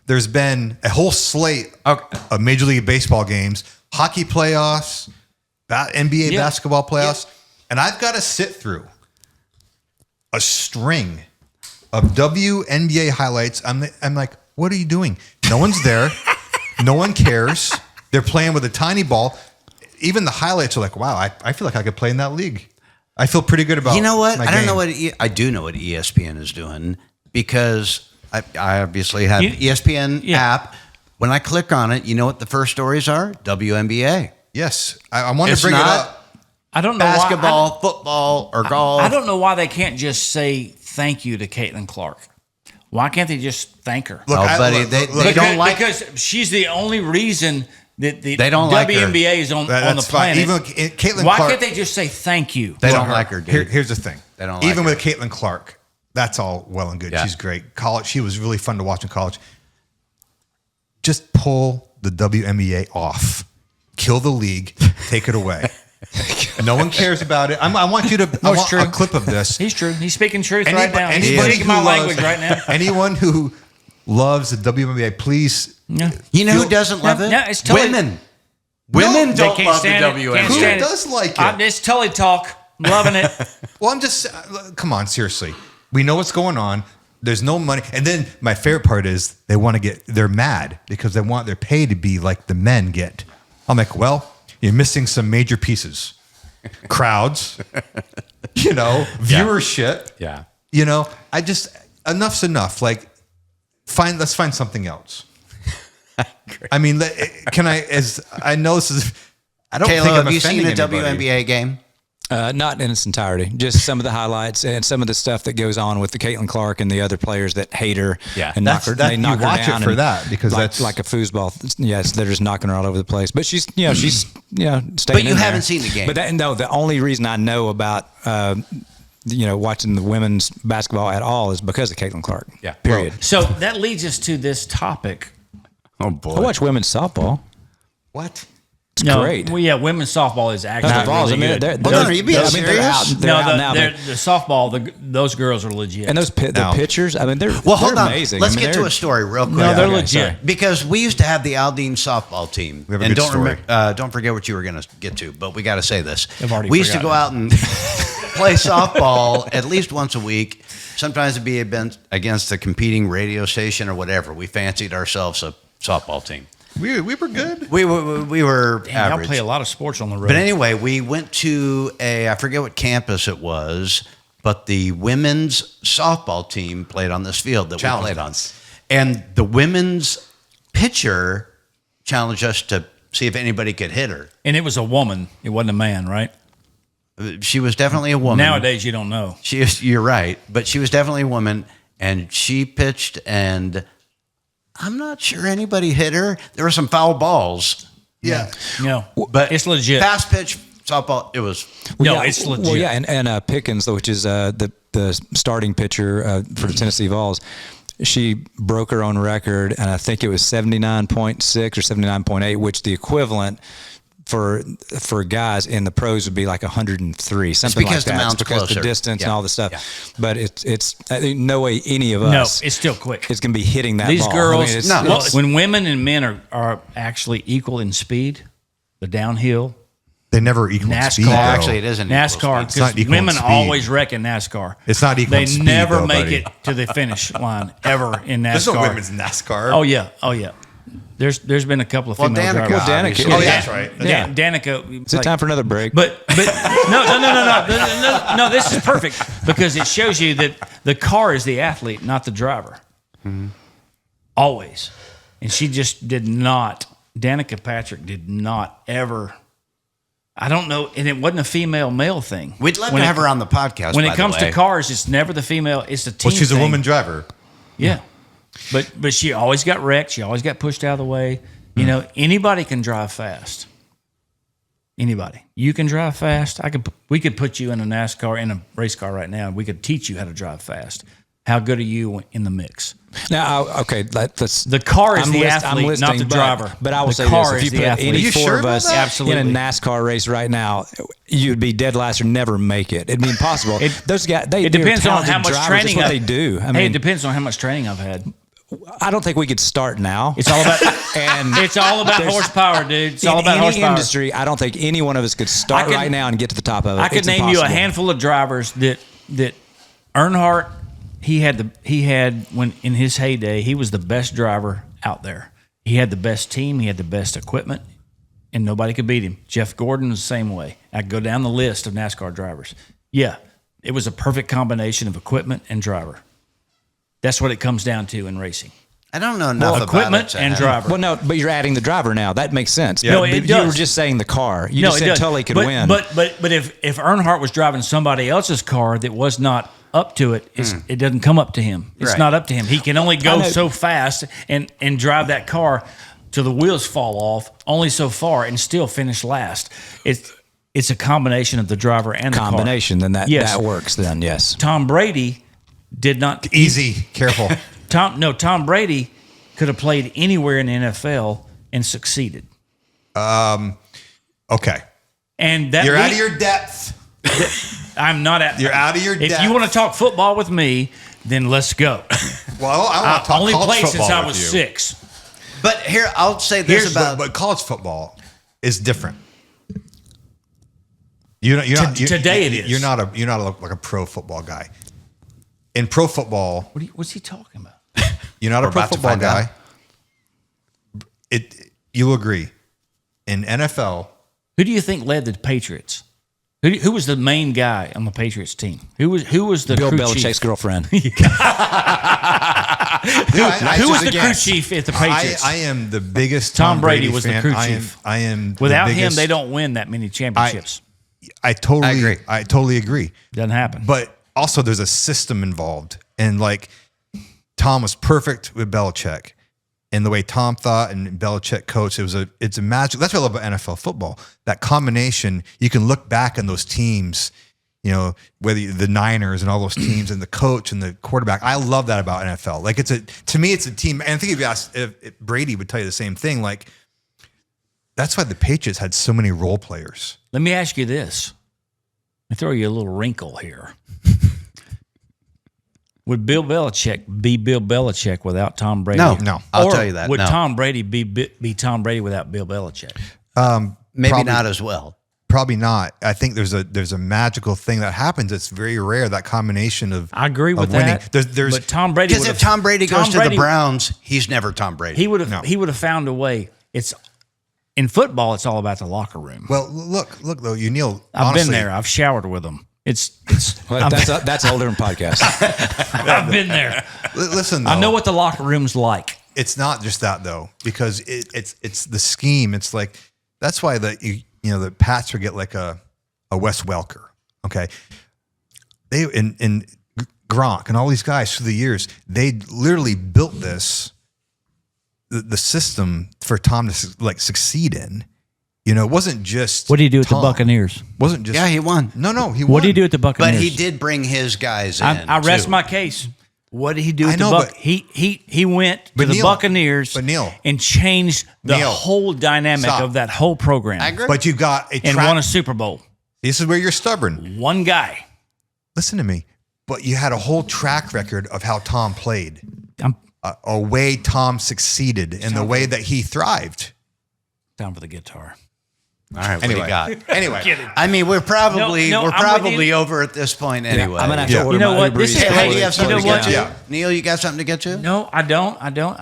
There's been a whole slate of Major League Baseball games, hockey playoffs, NBA basketball playoffs, and I've got to sit through a string of WNBA highlights. I'm like, what are you doing? No one's there. No one cares. They're playing with a tiny ball. Even the highlights are like, wow, I feel like I could play in that league. I feel pretty good about. You know what? my I don't know game. what I do know what ESPN is doing because I obviously have ESPN app. When I click on it, you know what the first stories are? WNBA. Yes, I wanted It's to bring it not up. I don't know Basketball, football, or golf. I don't know why they can't just say thank you to Caitlin Clark. Why can't they just thank her? Look, buddy, they don't like because she's the only reason that the They don't like her. WNBA is on the That's fine. planet. Even Caitlin why Clark. can't they just say thank you? They Look, don't like her, dude. Here's the thing. They don't like Even her. with Caitlin Clark, that's all well and good. Yeah. She's great. College, she was really fun to watch in college. Just pull the WNBA off. Kill the league. Take it away. No one cares about it. I want you to. I want true. a clip of this. He's true. He's speaking truth right now. He's anybody speaking who my loves- language right now. Anyone who loves the WNBA, please. Yeah. You know who Feel- doesn't love it? No, it's totally- Women. Women No, don't they can't love the stand it. WNBA. Can't Who stand it. does like it? It's Tully talk. I'm loving it. Well, I'm just, come on, seriously. We know what's going on. There's no money. And then my favorite part is they're mad because they want their pay to be like the men get. I'm like, well, you're missing some major pieces. Crowds, viewership. Yeah. Enough's enough. Like, let's find something else. I mean, I know this is, I don't think Caleb, I'm have you seen offending a anybody. WNBA game? Not in its entirety. Just some of the highlights and some of the stuff that goes on with the Caitlin Clark and the other players that hate her. Yeah. and knock her. They you knock her watch down it for and that because like, that's like a foosball. Yes, they're just knocking her all over the place. But she's staying. But you in haven't there. seen the game. But the only reason I know about watching the women's basketball at all is because of Caitlin Clark. Yeah. Period. So that leads us to this topic. Oh boy. I watch women's softball. what? It's great. Well, yeah, women's softball is actually The Vols, really good. they're Hold on, are you being they're serious? out, they're out now. the softball, those girls are legit. And the pitchers, I mean, they're Well, hold they're on. amazing. Let's I mean, get to they're- a story real quick. no, they're okay, legit. sorry. Because we used to have the Aldine softball team, We have a and good story. don't forget what you were going to get to. But we got to say this: I've already we used to forgotten. go out and play softball at least once a week. Sometimes it'd be against a competing radio station or whatever. We fancied ourselves a softball team. We were good. We were Damn, y'all average. play a lot of sports on the road. But anyway, we went to I forget what campus it was, but the women's softball team played on this field that we Challenged played on. us. And the women's pitcher challenged us to see if anybody could hit her. and it was a woman. It wasn't a man, right? She was definitely a woman. Nowadays, you don't know. You're right, but she was definitely a woman, and she pitched, and I'm not sure anybody hit her. There were some foul balls. Yeah. No, But it's legit. Fast pitch softball, it was. No, it's legit. Well, yeah, and Pickens, which is the starting pitcher for the Tennessee Vols, she broke her own record, and I think it was 79.6 or 79.8, which the equivalent for guys in the pros would be like 103, something like that. It's because closer. the distance and all the stuff. Yeah. But it's I think no way any of us. No, it's still quick. It's going to be hitting that These ball. girls, I mean, when women and men are actually equal in speed, the downhill. They never equal NASCAR. speed. Though. Actually, it isn't NASCAR, It's not because equal in women speed. always wreck in NASCAR. It's not equal They in speed, never though, make buddy. it to the finish line ever in NASCAR. There's no women's NASCAR. Oh yeah. There's been a couple of female Danica, drivers. Well, Danica. obviously. Oh, yeah, that's right. Yeah, Danica. Is it time for another break? But no. This is perfect because it shows you that the car is the athlete, not the driver. Mm-hmm. Always, and she just did not. Danica Patrick did not ever. I don't know, and it wasn't a female-male thing. We'd love to have her on the podcast. When by it comes the way. to cars, it's never the female; it's the team. Well, she's a thing. woman driver. Yeah, but she always got wrecked. She always got pushed out of the way. You know, anybody can drive fast. Anybody, you can drive fast. We could put you in a NASCAR, in a race car right now. We could teach you how to drive fast. How good are you in the mix? Now, okay, that's The car is the athlete, not the driver. But I will The say car this: is if you the put athlete. any Are you four sure of about us that? Absolutely. in a NASCAR race right now, you'd be dead last or never make it. It'd be impossible. Those guys, It depends on how much training what they do. I mean, it depends on how much training I've had. I don't think we could start now. It's all about and it's all about there's- horsepower, dude. It's in all about any horsepower. industry, I don't think any one of us could start I could- right now and get to the top of it. I could It's name you a impossible. handful of drivers that Earnhardt. He had when in his heyday, he was the best driver out there. He had the best team. He had the best equipment, and nobody could beat him. Jeff Gordon was the same way. I go down the list of NASCAR drivers. Yeah, it was a perfect combination of equipment and driver. That's what it comes down to in racing. I don't know enough about Equipment it to and have- driver. Well, no, but you're adding the driver now. That makes sense. No, But it you does. were just saying the car. You just it said does. Tully could but, win. But if Earnhardt was driving somebody else's car that was not up to it, it doesn't come up to him. It's Right. not up to him. He can only I go know. so fast and drive that car till the wheels fall off, only so far, and still finish last. It's a combination of the driver and the combination, car. then Yes. that works. Then yes. Tom Brady did not. Easy, careful. Tom Brady could have played anywhere in the NFL and succeeded. Okay, And that you're out of your depth. I'm not at. You're out of your If depth. you want to talk football with me, then let's go. Well, I want to talk Only college played football since I with was you. 6. But here, I'll say this about. But college football is different. You're not, Today it is. You're not like a pro football guy. In pro football, What's he talking about? you're not a pro about to football find out. guy. You'll agree. In NFL, Who do you think led the Patriots? Who was the main guy on the Patriots team? Who was the Bill crew Belichick's chief? girlfriend. Who was the crew chief at the Patriots? I am the biggest Tom Brady was the fan. crew I chief. am the Without him, biggest- they don't win that many championships. I totally agree. I totally agree. Doesn't happen. But also, there's a system involved, and like Tom was perfect with Belichick, and the way Tom thought and Belichick coached, it's a magic. That's what I love about NFL football. That combination, you can look back on those teams, you know, whether the Niners and all those teams, and the coach and the quarterback. I love that about NFL. Like to me, it's a team. And I think if you asked, if Brady would tell you the same thing. Like that's why the Patriots had so many role players. Let me ask you this. Let me throw you a little wrinkle here. Would Bill Belichick be Bill Belichick without Tom Brady? No. I'll Or tell you that. Would no. Tom Brady be Tom Brady without Bill Belichick? Maybe probably not as well. Probably not. I think there's a magical thing that happens. It's very rare, that combination of I agree with of winning. that. There's but Tom Brady Because if Tom Brady goes to the Browns, he's never Tom Brady. he would have No. he would have found a way. It's in football. It's all about the locker room. well, look though, you Neil. I've honestly, been there. I've showered with them. It's Well, that's a whole different podcast. I've been there. Listen, though, I know what the locker room's like. it's not just that though, because it's the scheme. It's like that's why the Pats would get like a Wes Welker. Okay, they in Gronk and all these guys through the years, they literally built this the system for Tom to like succeed in. You know, it wasn't just What do you do with Tom. the Buccaneers? Wasn't just Yeah, he won. No, he won. What do you do with the Buccaneers? But he did bring his guys in. I rest too. my case. What did he do with know, the Buck? but- He went to But the Neil- Buccaneers but Neil- and changed the Neil, whole dynamic stop. of that whole program. I agree. But you've got a And track. won a Super Bowl. This is where you're stubborn. One guy. Listen to me. But you had a whole track record of how Tom played, I'm a way Tom succeeded, and the way that he thrived. down for the guitar. All right, what Anyway. do you got? Anyway, I mean, we're probably No, we're I'm with probably you. over at this point anyway. I'm gonna have to Yeah. order You know my what? Uber This Eats is- Hey, Hey, do you have something you to know get what? to? Yeah. Neil, you got something to get to? No, I don't. I don't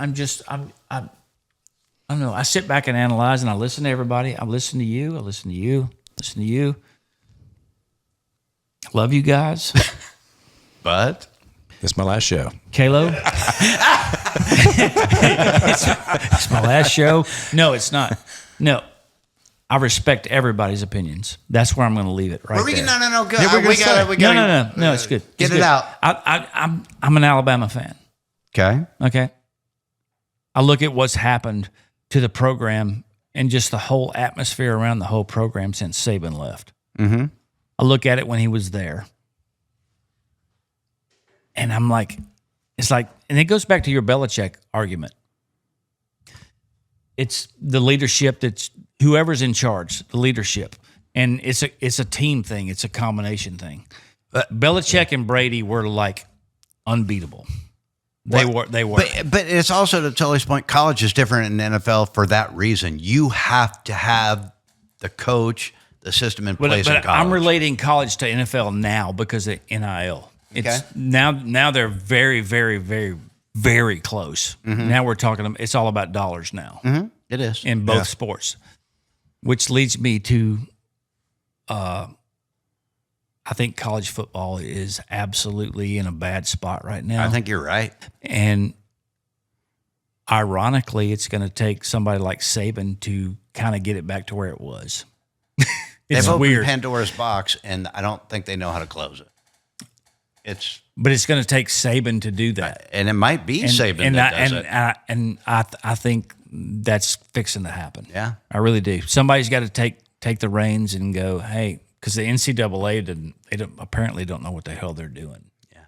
know. I sit back and analyze, and I listen to everybody. I listen to you. I listen to you. Listen to you. Love you guys. But This is my last show. Kalo. It's my last show. No, it's not. No. I respect everybody's opinions. That's where I'm going to leave it right were we, there. no, go. Yeah, we're gonna we got say. we No, got no, it's good. Get It's it good. out. I'm an Alabama fan. Okay. Okay. I look at what's happened to the program and just the whole atmosphere around the whole program since Saban left. Mm-hmm. I look at it when he was there. And I'm like, it's like, and it goes back to your Belichick argument. It's the leadership that's whoever's in charge, the leadership. And it's a team thing. It's a combination thing. Belichick and Brady were like unbeatable. They were. But it's also, to Tully's point, college is different than NFL for that reason. You have to have the coach, the system in place in But college. I'm relating college to NFL now because of NIL. It's Okay. now they're very, very, very, very close. Now we're talking. It's all about dollars now It is. in both sports, which leads me to. I think college football is absolutely in a bad spot right now. I think you're right. And ironically, it's going to take somebody like Saban to kind of get it back to where it was. It's They've opened weird, Pandora's box, and I don't think they know how to close it. but it's going to take Saban to do that. And it might be Saban that does it. I think that's fixing to happen. Yeah. I really do. Somebody's got to take the reins and go, hey, because the NCAA apparently don't know what the hell they're doing. Yeah.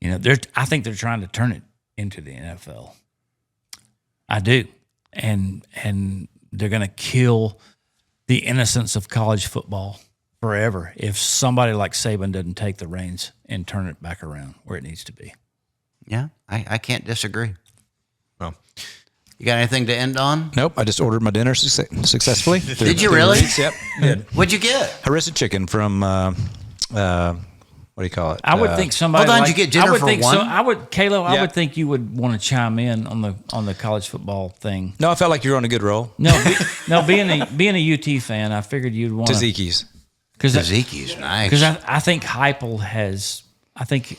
You know, I think they're trying to turn it into the NFL. I do, and they're going to kill the innocence of college football forever if somebody like Saban doesn't take the reins and turn it back around where it needs to be. Yeah, I can't disagree. Well, You got anything to end on? Nope, I just ordered my dinner successfully. Did you really? Yep. Did. What'd you get? Harissa chicken from what do you call it? I would think somebody. hold on, like, did you get dinner I would for think one? So. I Yeah. would think you would want to chime in on the college football thing. No, I felt like you were on a good roll. No, being a UT fan, I figured you'd want to Tzatziki's. because Zeke's nice. I think Heupel has. I think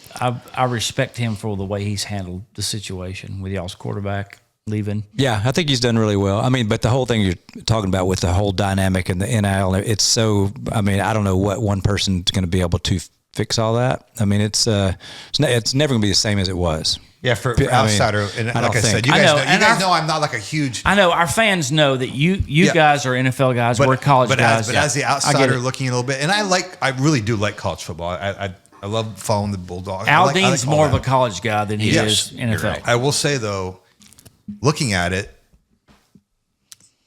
I respect him for the way he's handled the situation with y'all's quarterback leaving. Yeah, I think he's done really well. I mean, but the whole thing you're talking about with the whole dynamic and the NIL, it's so. I mean, I don't know what one person's going to be able to fix all that. I mean, it's never going to be the same as it was. yeah, for I mean, outsider, and I like don't I said, think. you I guys know, know, you and guys know I'm not like a huge. I know our fans know that you Yeah. guys are NFL guys. We're college guys. As the I get outsider it. looking a little bit, and I really do like college football. I love following the Bulldogs. Al I like Dean's all more of that. a college guy than he Yes, is NFL. I will say though, looking at it,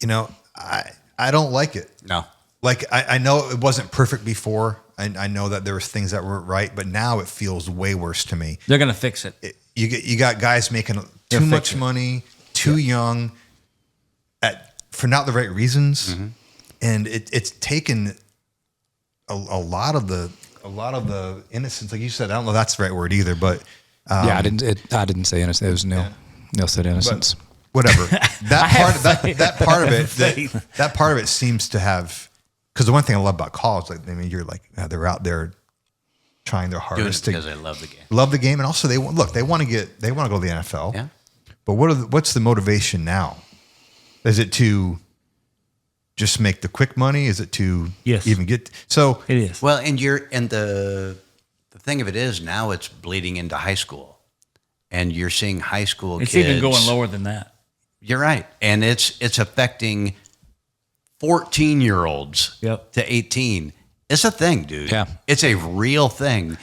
you know, I don't like it. no. Like I know it wasn't perfect before. I know that there was things that weren't right, but now it feels way worse to me. They're going to fix it. You got guys making too much money, too young, for not the right reasons, and it's taken a lot of the innocence. Like you said, I don't know if that's the right word either, but Yeah, I didn't say innocence. It was Neil. Neil said innocence. but whatever. That part of it, faith. that part of it seems to have. Because the one thing I love about college, like I mean, you're like they're out there trying their Doing it hardest to because I love the game. love the game, and also they want to go to the NFL. Yeah. But what's the motivation now? Is it to just make the quick money? Is it to Yes. even get so? It is. Well, and the thing of it is now it's bleeding into high school, and you're seeing high school It's kids. even going lower than that. You're right, and it's affecting 14-year-olds Yep. to 18. It's a thing, dude. Yeah. It's a real thing,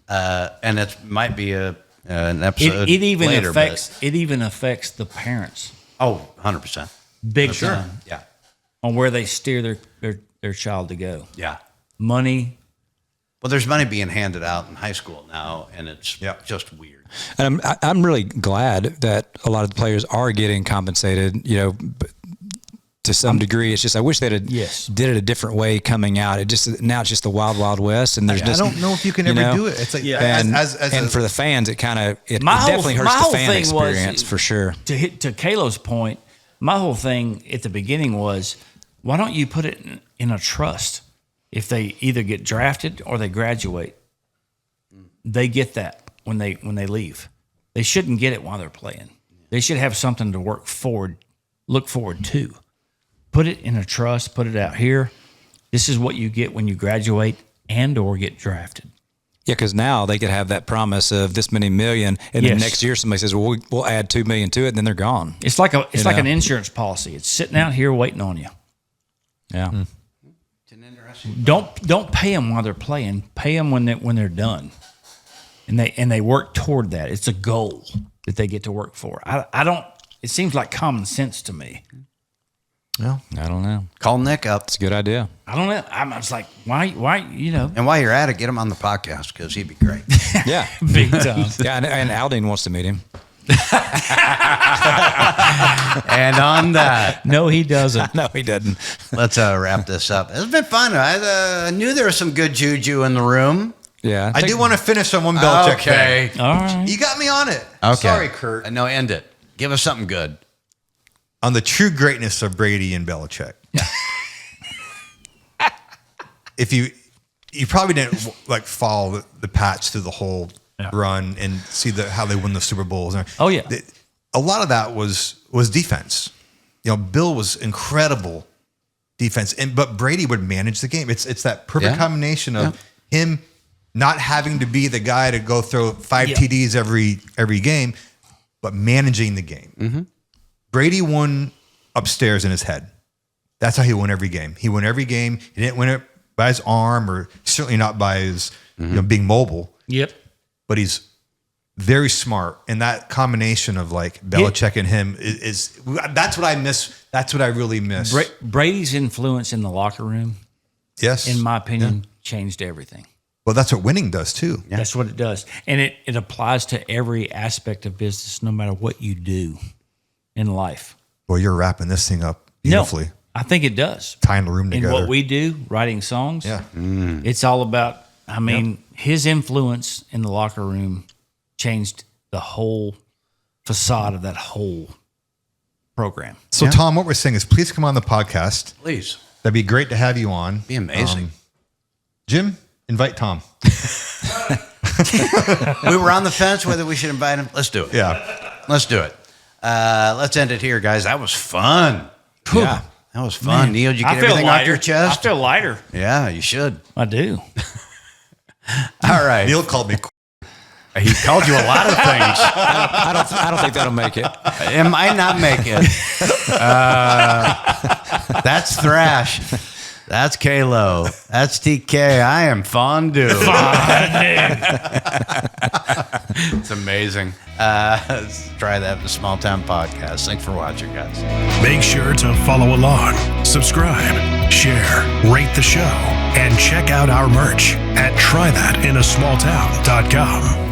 and it might be a an episode It even later, affects the parents. Oh, 100%. Big time. Yeah. On where they steer their child to go. Yeah. Money. Well, there's money being handed out in high school now, and it's just weird. And I'm really glad that a lot of the players are getting compensated, to some degree. It's just, I wish they'd have did it a different way coming out. Now it's just the wild, wild west. And there's I don't know if you can ever do it. It's like, and for the fans, it definitely hurts the fan experience for sure. To Kalo's point, my whole thing at the beginning was, why don't you put it in a trust? If they either get drafted or they graduate, they get that when they leave. They shouldn't get it while they're playing. They should have something to look forward to. Put it in a trust, put it out here. This is what you get when you graduate and or get drafted. Yeah, because now they could have that promise of this many million, and then next year somebody says, well, we'll add 2 million to it, and then they're gone. It's like an insurance policy. It's sitting out here waiting on you. Yeah. Don't pay them while they're playing. Pay them when they're done, and they work toward that. It's a goal that they get to work for. I don't. It seems like common sense to me. Well, I don't know. Call Nick up. It's a good idea. I don't know. I'm just like, why? And while you're at it, get him on the podcast because he'd be great. Yeah, big time. Yeah, and Aldine wants to meet him. And on that, no, he doesn't. No, he doesn't. Let's wrap this up. It's been fun. I knew there was some good juju in the room. Yeah, I do want to finish on one Belichick thing. All right. You got me on it. Okay. Sorry, Kurt. No, end it. Give us something good. On the true greatness of Brady and Belichick. If you probably didn't follow the Pats through the whole run and see how they win the Super Bowls. Oh yeah. A lot of that was defense. Bill was incredible defense, but Brady would manage the game. It's that perfect combination of him not having to be the guy to go throw 5 TDs every game, but managing the game. Mm-hmm. Brady won upstairs in his head. That's how he won every game. He won every game. He didn't win it by his arm, or certainly not by his being mobile. Yep. But he's very smart, and that combination of Belichick and him is that's what I miss. That's what I really miss. Brady's influence in the locker room, yes, in my opinion, changed everything. Well, that's what winning does too. Yeah. That's what it does, and it applies to every aspect of business, no matter what you do in life. Well, you're wrapping this thing up beautifully. No, I think it does. Tying the room together. And what we do, writing songs, it's all about. I mean, his influence in the locker room changed the whole facade of that whole program. So, Tom, what we're saying is please come on the podcast. Please. That'd be great to have you on. Be amazing. Jim, invite Tom. We were on the fence whether we should invite him. Let's do it. Yeah. Let's do it. Let's end it here, guys. That was fun. Yeah. That was fun. Man, Neil, did you get I feel everything lighter. off your chest? I feel lighter. Yeah, you should. I do. All right. Neil called me. He called you a lot of things. I don't think that'll make it. It might not make it. That's Thrash. That's Kalo. That's TK. I am Fondue. It's amazing. Let's try that at the Small Town Podcast. Thanks for watching, guys. Make sure to follow along, subscribe, share, rate the show, and check out our merch at trythatinasmalltown.com.